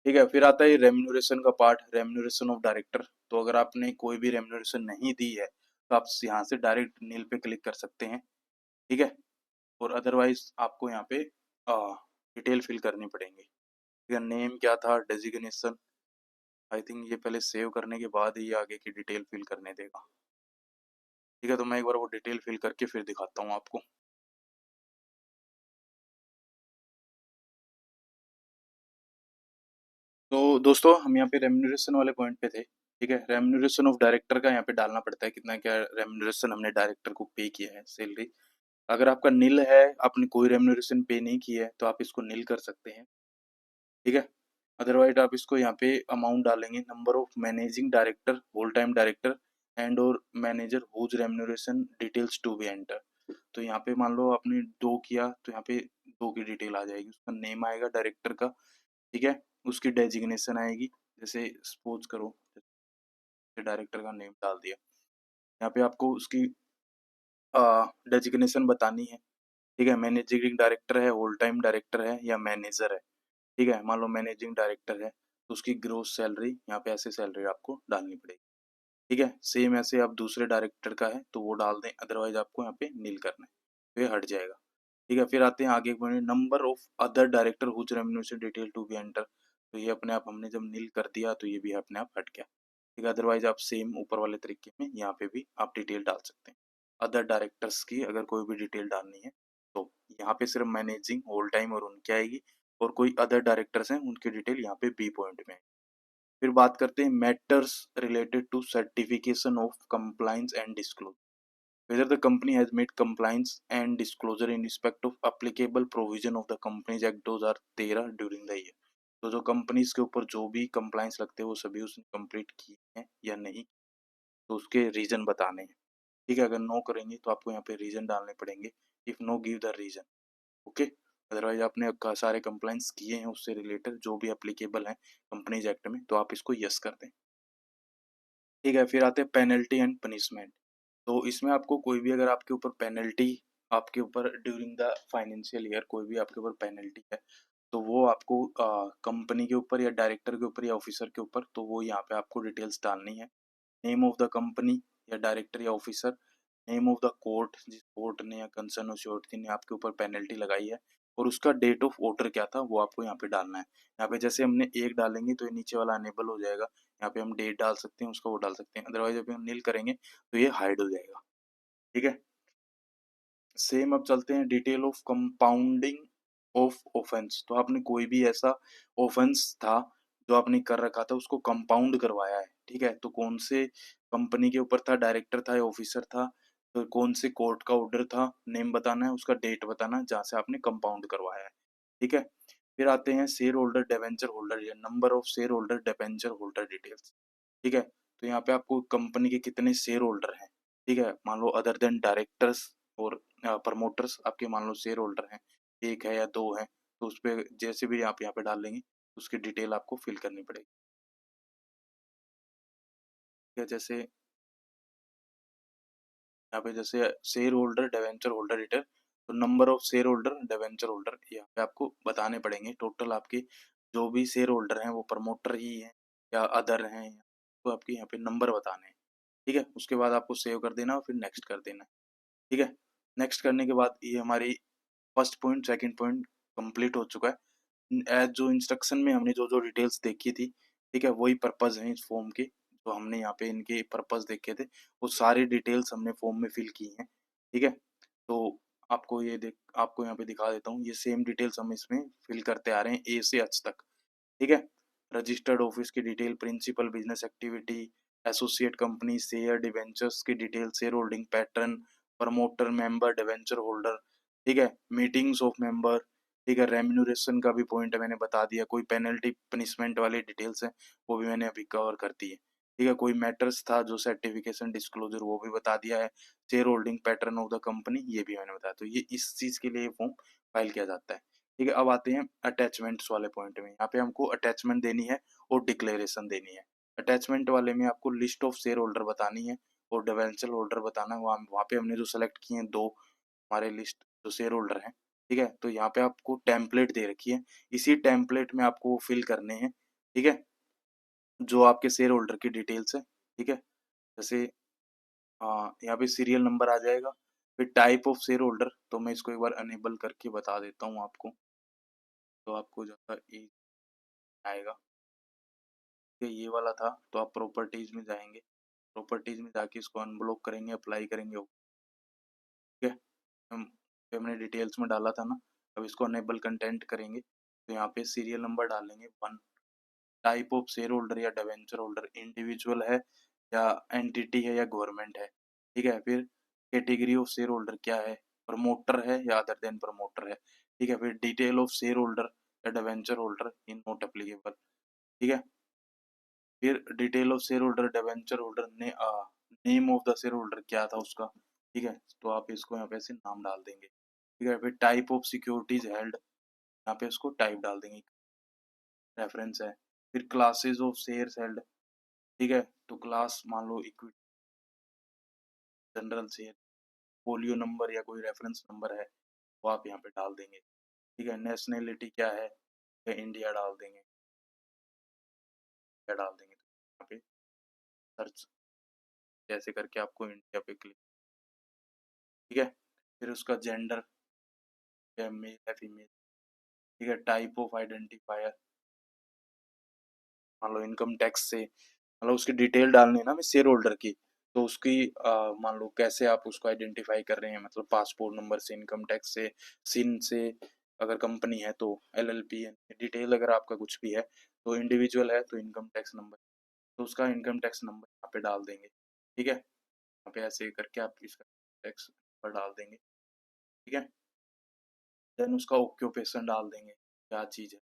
ठीक है। फिर आता है रेम्यूनरेशन का पार्ट, रेम्यूनरेशन ऑफ डायरेक्टर। तो अगर आपने कोई भी रेम्यूनरेशन नहीं दी है तो आप यहाँ से डायरेक्ट नील पे क्लिक कर सकते हैं, ठीक है। और अदरवाइज आपको यहाँ पे डिटेल फिल करनी पड़ेंगी, नेम क्या था, डेजिग्नेशन, आई थिंक ये पहले सेव करने के बाद ही आगे की डिटेल फिल करने देगा, ठीक है। तो मैं एक बार वो डिटेल फिल करके फिर दिखाता हूँ आपको। तो दोस्तों हम यहाँ पे रेम्यूनरेशन वाले पॉइंट पे थे, ठीक है। रेम्यूनरेशन ऑफ डायरेक्टर का यहाँ पे डालना पड़ता है, कितना क्या रेम्यूनरेशन हमने डायरेक्टर को पे किया है, सैलरी। अगर आपका नील है, आपने कोई रेम्यूनरेशन पे नहीं की है, तो आप इसको नील कर सकते हैं, ठीक है। अदरवाइज आप इसको यहाँ पे अमाउंट डालेंगे, number of managing director, whole time director and और manager whose remuneration details to be enter. तो यहाँ पे मान लो आपने 2 किया तो यहाँ पे 2 की डिटेल आ जाएगी, उसका नेम आएगा डायरेक्टर का, ठीक है। उसकी डेजिग्नेशन आएगी, जैसे सपोज करो डायरेक्टर का नेम डाल दिया, यहाँ पे आपको उसकी डेजिग्नेशन बतानी है, ठीक है। मैनेजिंग डायरेक्टर है, होल टाइम डायरेक्टर है या मैनेजर है, ठीक है। मान लो मैनेजिंग डायरेक्टर है तो उसकी ग्रोस सैलरी यहाँ पे ऐसे सैलरी आपको डालनी पड़ेगी, ठीक है। सेम ऐसे आप दूसरे डायरेक्टर का है तो वो डाल दें, अदरवाइज आपको यहाँ पे नील करना है, तो ये हट जाएगा, ठीक है। फिर आते हैं आगे number of other director whose remuneration detail to be enter, तो ये अपने आप हमने जब नील कर दिया तो ये भी अपने आप हट गया, ठीक है। अदरवाइज आप सेम ऊपर वाले तरीके में यहाँ पे भी आप डिटेल डाल सकते हैं, अदर डायरेक्टर्स की अगर कोई भी डिटेल डालनी है तो यहाँ पे सिर्फ मैनेजिंग, होल टाइम और उनकी आएगी, और कोई अदर डायरेक्टर्स हैं उनकी डिटेल यहाँ पे बी पॉइंट में। फिर बात करते हैं matters related to certification of compliance and disclosure, whether the company has made compliance and disclosure in respect of applicable provision of the Companies Act 2013 during the year। तो जो companies के ऊपर जो भी कंप्लाइंस लगते हैं वो सभी उसने कंप्लीट किए हैं या नहीं, तो उसके रीज़न बताने हैं, ठीक है? अगर नो करेंगे तो आपको यहाँ पे रीज़न डालने पड़ेंगे, if know give the reason, okay? Otherwise आपने सारे कंप्लायंस किए हैं उससे रिलेटेड जो भी एप्लीकेबल हैं कंपनीज़ एक्ट में, तो आप इसको यस कर दें, ठीक है? फिर आते हैं पेनल्टी एंड पनिशमेंट। तो इसमें आपको कोई भी अगर आपके ऊपर पेनल्टी आपके ऊपर ड्यूरिंग द फाइनेंशियल ईयर कोई भी आपके ऊपर पेनल्टी है, तो वो आपको कंपनी के ऊपर या डायरेक्टर के ऊपर या ऑफिसर के ऊपर, तो वो यहाँ पे आपको डिटेल्स डालनी है। नेम ऑफ द कंपनी या डायरेक्टर या officer, name of the court जिस कोर्ट ने या कंसर्न अथॉरिटी ने आपके ऊपर पेनल्टी लगाई है, और उसका डेट ऑफ ऑर्डर क्या था वो आपको यहाँ पे डालना है। यहाँ पे जैसे हमने एक डालेंगे तो ये नीचे वाला अनेबल हो जाएगा, यहाँ पे हम डेट डाल सकते हैं, उसका वो डाल सकते हैं, अदरवाइज अभी हम नील करेंगे तो ये हाइड हो जाएगा, ठीक है? सेम अब चलते हैं detail of compounding of offence. तो आपने कोई भी ऐसा ऑफेंस था जो आपने कर रखा था उसको कंपाउंड करवाया है, ठीक है? तो कौन से कंपनी के ऊपर था, डायरेक्टर था या ऑफिसर था, तो कौन से कोर्ट का ऑर्डर था, नेम बताना है, उसका डेट बताना है जहाँ से आपने कंपाउंड करवाया है, ठीक है? फिर आते हैं शेयर होल्डर डिबेंचर होल्डर या number of shareholder debenture holder details, ठीक है? तो यहाँ पे आपको कंपनी के कितने शेयर होल्डर हैं, ठीक है? मान लो अदर देन डायरेक्टर्स और प्रमोटर्स आपके मान लो शेयर होल्डर हैं, 1 है या 2 हैं, तो उसपे जैसे भी आप यहाँ पे डाल देंगे, उसकी डिटेल आपको फिल करनी पड़ेगी। या जैसे यहाँ पे जैसे shareholder, debenture holder detail, तो number of shareholder, debenture holder यहाँ पे आपको बताने पड़ेंगे। टोटल आपके जो भी शेयर होल्डर हैं वो प्रमोटर ही हैं या अदर हैं, तो आपके यहाँ पे नंबर बताने हैं, ठीक है? उसके बाद आपको सेव कर देना और फिर नेक्स्ट कर देना है, ठीक है? नेक्स्ट करने के बाद ये हमारी first point, second point complete हो चुका है। एज जो इंस्ट्रक्शन में हमने जो जो डिटेल्स देखी थी, ठीक है, वही पर्पज़ है इस फॉर्म के, जो हमने यहाँ पे इनके पर्पज़ देखे थे, वो सारी डिटेल्स हमने फॉर्म में फिल की हैं, ठीक है? तो आपको यहाँ पे दिखा देता हूँ, ये सेम डिटेल्स हम इसमें फिल करते आ रहे हैं ए से एच तक, ठीक है? रजिस्टर्ड ऑफिस की detail, principal business activity, associate company, share debentures की detail, shareholding pattern, promoter, member, debenture holder, ठीक है? मीटिंग्स ऑफ मेंबर, ठीक है? रेम्यूनरेशन का भी पॉइंट मैंने बता दिया, कोई पेनल्टी पनिशमेंट वाली डिटेल्स हैं वो भी मैंने अभी कवर कर दी है, ठीक है? कोई मैटर्स था जो सर्टिफिकेशन डिस्क्लोजर वो भी बता दिया है, share holding pattern of the company ये भी मैंने बताया, तो ये इस चीज़ के लिए फॉर्म फाइल किया जाता है, ठीक है? अब आते हैं अटैचमेंट्स वाले पॉइंट में, यहाँ पे हमको अटैचमेंट देनी है और डिक्लेरेशन देनी है। अटैचमेंट वाले में आपको लिस्ट ऑफ शेयर होल्डर बतानी है और डिवेंचर होल्डर बताना है, वहाँ पे हमने जो सेलेक्ट किए हैं 2 हमारे लिस्ट जो शेयर होल्डर हैं, ठीक है? तो यहाँ पे आपको टेम्पलेट दे रखी है, इसी टेम्पलेट में आपको फिल करने हैं, ठीक है? जो आपके शेयर होल्डर की डिटेल्स है, ठीक है? जैसे यहाँ पे सीरियल नंबर आ जाएगा, फिर टाइप ऑफ शेयर होल्डर, तो मैं इसको एक बार अनेबल करके बता देता हूँ आपको, तो आपको ज़्यादा ईज़ी आएगा। कि ये वाला था, तो आप प्रॉपर्टीज में जाएंगे, प्रॉपर्टीज में जाके इसको अनब्लॉक करेंगे, अप्लाई करेंगे, ठीक है? हम हमने डिटेल्स में डाला था ना, अब इसको अनेबल कंटेंट करेंगे, तो यहाँ पे सीरियल नंबर डालेंगे 1, टाइप ऑफ शेयर होल्डर या डिवेंचर होल्डर इंडिविजुअल है या एंटिटी है या गवर्नमेंट है, ठीक है? फिर कैटेगरी ऑफ शेयर होल्डर क्या है, प्रमोटर है या अदर देन प्रमोटर है, ठीक है? फिर डिटेल ऑफ शेयर होल्डर या डिवेंचर होल्डर इन नॉट एप्लीकेबल, ठीक है? फिर detail of shareholder, debenture holder ने name of the shareholder क्या था उसका, ठीक है? तो आप इसको यहाँ पे ऐसे नाम डाल देंगे, ठीक है? फिर टाइप ऑफ सिक्योरिटीज हेल्ड, यहाँ पे इसको टाइप डाल देंगे, रेफरेंस है। फिर क्लासेस ऑफ शेयर्स हेल्ड, ठीक है? तो क्लास मान लो equity, general share, folio number या कोई रेफरेंस नंबर है वो आप यहाँ पे डाल देंगे, ठीक है? नेशनैलिटी क्या है, या इंडिया डाल देंगे, क्या डाल देंगे, तो यहाँ पे सर्च जैसे करके आपको इंडिया पे क्लिक, ठीक है? फिर उसका जेंडर या मेल है फीमेल, ठीक है? टाइप ऑफ आइडेंटिफायर, मान लो इनकम टैक्स से मतलब उसकी डिटेल डालनी है ना हमें शेयर होल्डर की, तो उसकी मान लो कैसे आप उसको आइडेंटिफाई कर रहे हैं, मतलब पासपोर्ट नंबर से, इनकम टैक्स से, सिन से, अगर कंपनी है तो एलएलपी है, डिटेल अगर आपका कुछ भी है, तो इंडिविजुअल है तो इनकम टैक्स नंबर, तो उसका इनकम टैक्स नंबर यहाँ पे डाल देंगे, ठीक है? यहाँ पे ऐसे करके आप इसका टैक्स नंबर डाल देंगे, ठीक है? देन उसका ऑक्यूपेशन डाल देंगे, क्या चीज़ है,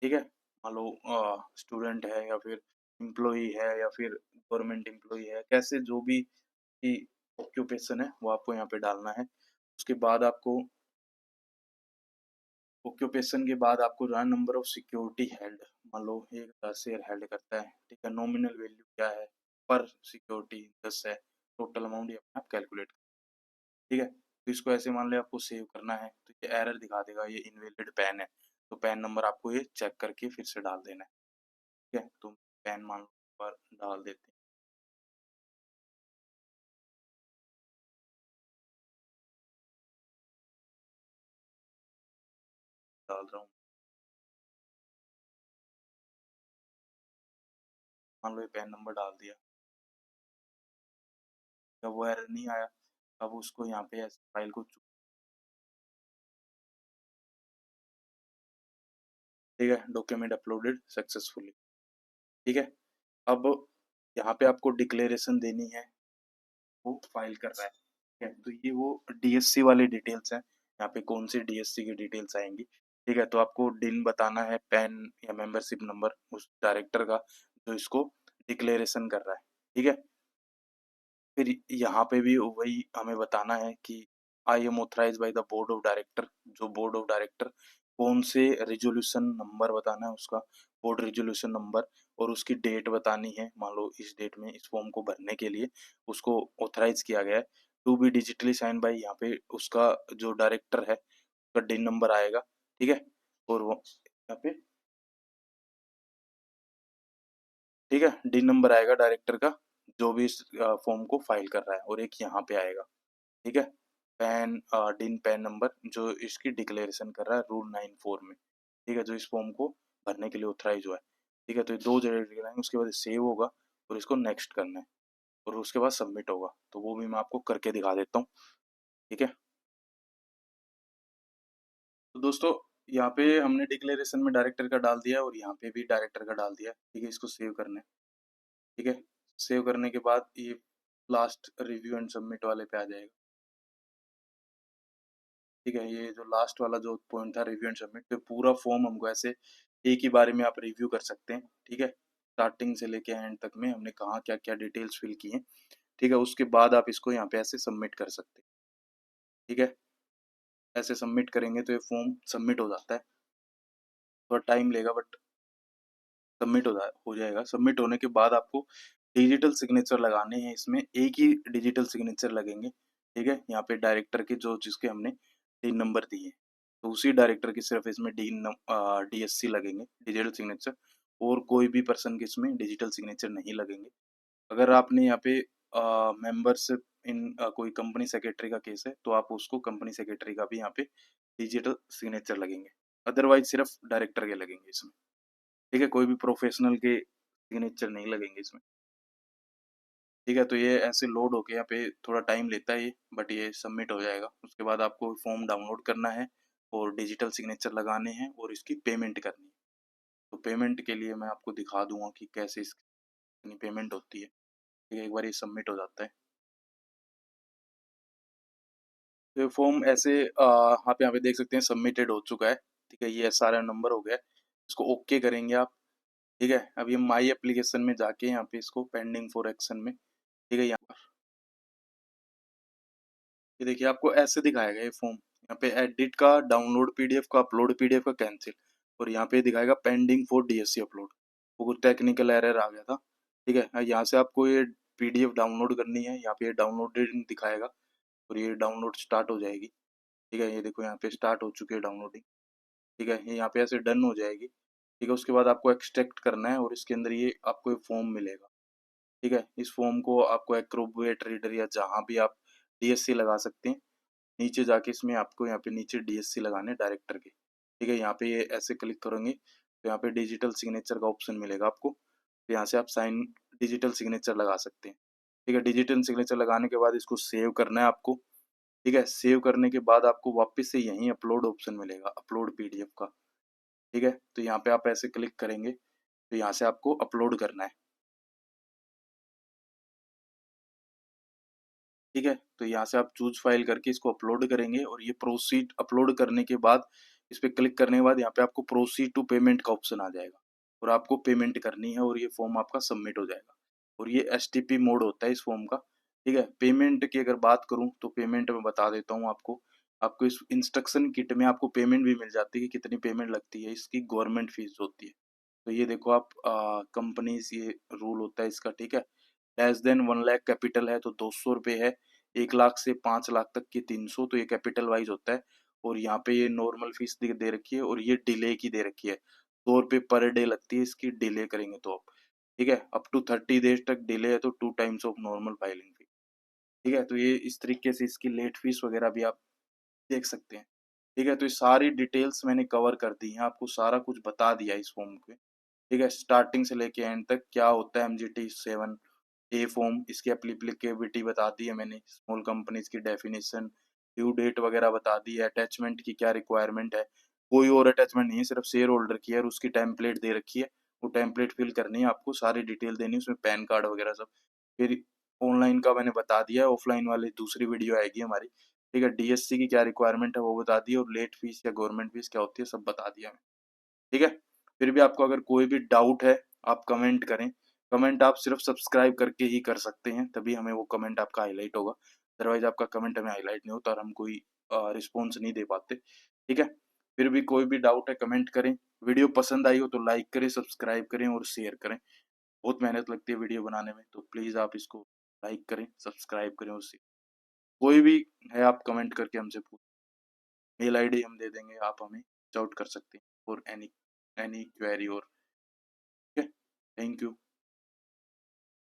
ठीक है? मान लो स्टूडेंट है या फिर एम्प्लॉई है या फिर गवर्नमेंट एम्प्लॉई है, कैसे जो भी की ऑक्यूपेशन है वो आपको यहाँ पे डालना है। उसके बाद आपको ऑक्यूपेशन के बाद आपको run number of security held, मान लो एक 10 शेयर हेल्ड करता है, ठीक है, नॉमिनल वैल्यू क्या है पर सिक्योरिटी 10 है, टोटल अमाउंट ये आप कैलकुलेट, ठीक है। तो इसको ऐसे मान लिया आपको सेव करना है, तो ये एरर दिखा देगा ये इनवैलिड पैन है, तो पैन नंबर आपको ये चेक करके फिर से डाल देना है, ठीक है। तो पैन मान लो पर डाल देते हैं, डाल रहा हूँ, मान लो ये पैन नंबर डाल दिया, जब वो एरर नहीं आया, अब उसको यहाँ पे ऐसे फाइल को ठीक है, डॉक्यूमेंट अपलोडेड सक्सेसफुली, ठीक है। अब यहाँ पे आपको डिक्लेरेशन देनी है, वो फाइल कर रहा है, ठीक है। तो ये वो डीएससी वाली डिटेल्स हैं, यहाँ पे कौन सी डीएससी की डिटेल्स आएंगी, ठीक है। तो आपको डिन बताना है, पैन या मेंबरशिप नंबर उस डायरेक्टर का जो इसको डिक्लेरेशन कर रहा है, ठीक है। फिर यहाँ पे भी वही हमें बताना है कि I am authorise by the board of director, जो बोर्ड ऑफ डायरेक्टर कौन से रेजोल्यूशन नंबर बताना है उसका, बोर्ड रेजोल्यूशन नंबर, और उसकी डेट बतानी है, मान लो इस डेट में इस फॉर्म को भरने के लिए उसको ऑथराइज किया गया है, to be digitally sign by, यहाँ पे उसका जो डायरेक्टर है उसका डिन नंबर आएगा, ठीक है। और वो यहाँ पे ठीक है, डिन नंबर आएगा डायरेक्टर का जो भी इस फॉर्म को फाइल कर रहा है, और एक यहाँ पे आएगा, ठीक है, पैन डिन पैन नंबर जो इसकी डिक्लेरेशन कर रहा है रूल 94 में, ठीक है, जो इस फॉर्म को भरने के लिए ऑथराइज हुआ है, ठीक है। तो ये दो जगह दिखाएंगे, उसके बाद सेव होगा और इसको नेक्स्ट करना है, और उसके बाद सबमिट होगा, तो वो भी मैं आपको करके दिखा देता हूँ, ठीक है। तो दोस्तों यहाँ पे हमने डिक्लेरेशन में डायरेक्टर का डाल दिया और यहाँ पे भी डायरेक्टर का डाल दिया, ठीक है। इसको सेव करना है, ठीक है। सेव करने के बाद ये लास्ट रिव्यू एंड सबमिट वाले पे आ जाएगा, ठीक है। ये जो लास्ट वाला जो पॉइंट था रिव्यू एंड सबमिट पे, पूरा फॉर्म हमको ऐसे एक ही बारे में आप रिव्यू कर सकते हैं, ठीक है। स्टार्टिंग से लेके एंड तक में हमने कहाँ क्या क्या डिटेल्स फिल की हैं, ठीक है। उसके बाद आप इसको यहाँ पे ऐसे सबमिट कर सकते हैं, ठीक है। ऐसे सबमिट करेंगे तो ये फॉर्म सबमिट हो जाता है, थोड़ा टाइम लेगा बट सबमिट हो जाएगा। सबमिट होने के बाद आपको डिजिटल सिग्नेचर लगाने हैं, इसमें एक ही डिजिटल सिग्नेचर लगेंगे, ठीक है। यहाँ पे डायरेक्टर के जो जिसके हमने डी नंबर दिए, तो उसी डायरेक्टर की सिर्फ इसमें डीएससी लगेंगे, डिजिटल सिग्नेचर, और कोई भी पर्सन के इसमें डिजिटल सिग्नेचर नहीं लगेंगे। अगर आपने यहाँ पे मेंबरशिप इन कोई कंपनी सेक्रेटरी का केस है तो आप उसको कंपनी सेक्रेटरी का भी यहाँ पे डिजिटल सिग्नेचर लगेंगे, अदरवाइज सिर्फ डायरेक्टर के लगेंगे इसमें, ठीक है। कोई भी प्रोफेशनल के सिग्नेचर नहीं लगेंगे इसमें, ठीक है। तो ये ऐसे लोड होके यहाँ पे थोड़ा टाइम लेता है ये, बट ये सबमिट हो जाएगा। उसके बाद आपको फॉर्म डाउनलोड करना है और डिजिटल सिग्नेचर लगाने हैं और इसकी पेमेंट करनी है। तो पेमेंट के लिए मैं आपको दिखा दूंगा कि कैसे इसकी पेमेंट होती है, ठीक है। एक बार ये सबमिट हो जाता है तो ये फॉर्म ऐसे आप यहाँ पे देख सकते हैं सबमिटेड हो चुका है, ठीक है। ये सारा नंबर हो गया है, इसको ओके करेंगे आप, ठीक है। अब ये माई एप्लीकेशन में जाके यहाँ पे इसको पेंडिंग फॉर एक्शन में, ठीक है, यहाँ पर ये देखिए आपको ऐसे दिखाएगा ये फॉर्म, यहाँ पे एडिट का, डाउनलोड पीडीएफ का, अपलोड पीडीएफ का, कैंसिल, और यहाँ पे दिखाएगा पेंडिंग फॉर डीएससी अपलोड, वो कुछ टेक्निकल एरर आ गया था, ठीक है। यहाँ से आपको ये पीडीएफ डाउनलोड करनी है, यहाँ पे डाउनलोडेड दिखाएगा और ये डाउनलोड स्टार्ट हो जाएगी, ठीक है। ये देखो यहाँ पे स्टार्ट हो चुकी है डाउनलोडिंग, ठीक है। ये यहाँ पे ऐसे डन हो जाएगी, ठीक है। उसके बाद आपको एक्सट्रैक्ट करना है और इसके अंदर ये आपको एक फॉर्म मिलेगा, ठीक है। इस फॉर्म को आपको एक्रोबेट रीडर या जहाँ भी आप डीएससी लगा सकते हैं, नीचे जाके इसमें आपको यहाँ पे नीचे डीएससी लगाने डायरेक्टर के, ठीक है। यहाँ पे ये ऐसे क्लिक करेंगे तो यहाँ पे डिजिटल सिग्नेचर का ऑप्शन मिलेगा आपको, तो यहाँ से आप साइन डिजिटल सिग्नेचर लगा सकते हैं, ठीक है। डिजिटल सिग्नेचर लगाने के बाद इसको सेव करना है आपको, ठीक है। सेव करने के बाद आपको वापस से यहीं अपलोड ऑप्शन मिलेगा, अपलोड पीडीएफ का, ठीक है। तो यहाँ पे आप ऐसे क्लिक करेंगे तो यहाँ से आपको अपलोड करना है, ठीक है। तो यहाँ से आप चूज फाइल करके इसको अपलोड करेंगे और ये प्रोसीड अपलोड करने के बाद इस पे क्लिक करने के बाद यहाँ पे आपको प्रोसीड टू पेमेंट का ऑप्शन आ जाएगा, और आपको पेमेंट करनी है और ये फॉर्म आपका सबमिट हो जाएगा। और ये एसटीपी मोड होता है इस फॉर्म का, ठीक है। पेमेंट की अगर बात करूँ तो पेमेंट मैं बता देता हूँ आपको। आपको इस इंस्ट्रक्शन किट में आपको पेमेंट भी मिल जाती है कि कितनी पेमेंट लगती है, इसकी गवर्नमेंट फीस होती है। तो ये देखो आप, कंपनीज ये रूल होता है इसका, ठीक है। लेस देन 1 लाख कैपिटल है तो 200 रुपये है, 1 लाख से 5 लाख तक की 300, तो ये कैपिटल वाइज होता है। और यहाँ पे ये नॉर्मल फीस दे रखी है और ये डिले की दे रखी है, 100 रुपये पर डे लगती है इसकी डिले करेंगे तो आप, ठीक है। अप टू 30 डेज तक डिले है तो 2 टाइम्स ऑफ नॉर्मल फाइलिंग फी, ठीक है। तो ये इस तरीके से इसकी लेट फीस वगैरह भी आप देख सकते हैं, ठीक है। तो ये सारी डिटेल्स मैंने कवर कर दी हैं, आपको सारा कुछ बता दिया इस फॉर्म के, ठीक है। स्टार्टिंग से लेके एंड तक क्या होता है MGT 7 ए फॉर्म, इसकी एप्लीकेबिलिटी बता दी है मैंने, स्मॉल कंपनीज की डेफिनेशन, ड्यू डेट वगैरह बता दी है, अटैचमेंट की क्या रिक्वायरमेंट है, कोई और अटैचमेंट नहीं है, सिर्फ शेयर होल्डर की है और उसकी टेम्पलेट दे रखी है, वो टेम्पलेट फिल करनी है आपको, सारी डिटेल देनी है उसमें, पैन कार्ड वगैरह सब। फिर ऑनलाइन का मैंने बता दिया है, ऑफलाइन वाली दूसरी वीडियो आएगी हमारी, ठीक है। डीएससी की क्या रिक्वायरमेंट है वो बता दी, और लेट फीस या गवर्नमेंट फीस क्या होती है सब बता दिया मैं, ठीक है। फिर भी आपको अगर कोई भी डाउट है आप कमेंट करें। कमेंट आप सिर्फ सब्सक्राइब करके ही कर सकते हैं, तभी हमें वो कमेंट आपका हाईलाइट होगा, अदरवाइज आपका कमेंट हमें हाईलाइट नहीं होता और हम कोई रिस्पॉन्स नहीं दे पाते, ठीक है। फिर भी कोई भी डाउट है कमेंट करें। वीडियो पसंद आई हो तो लाइक करें, सब्सक्राइब करें और शेयर करें। बहुत मेहनत लगती है वीडियो बनाने में, तो प्लीज़ आप इसको लाइक करें, सब्सक्राइब करें और शेयर। कोई भी है आप कमेंट करके हमसे पूछ, मेल आईडी हम दे देंगे, आप हमें रीच आउट कर सकते हैं और एनी एनी क्वेरी और, ठीक है। Thank you.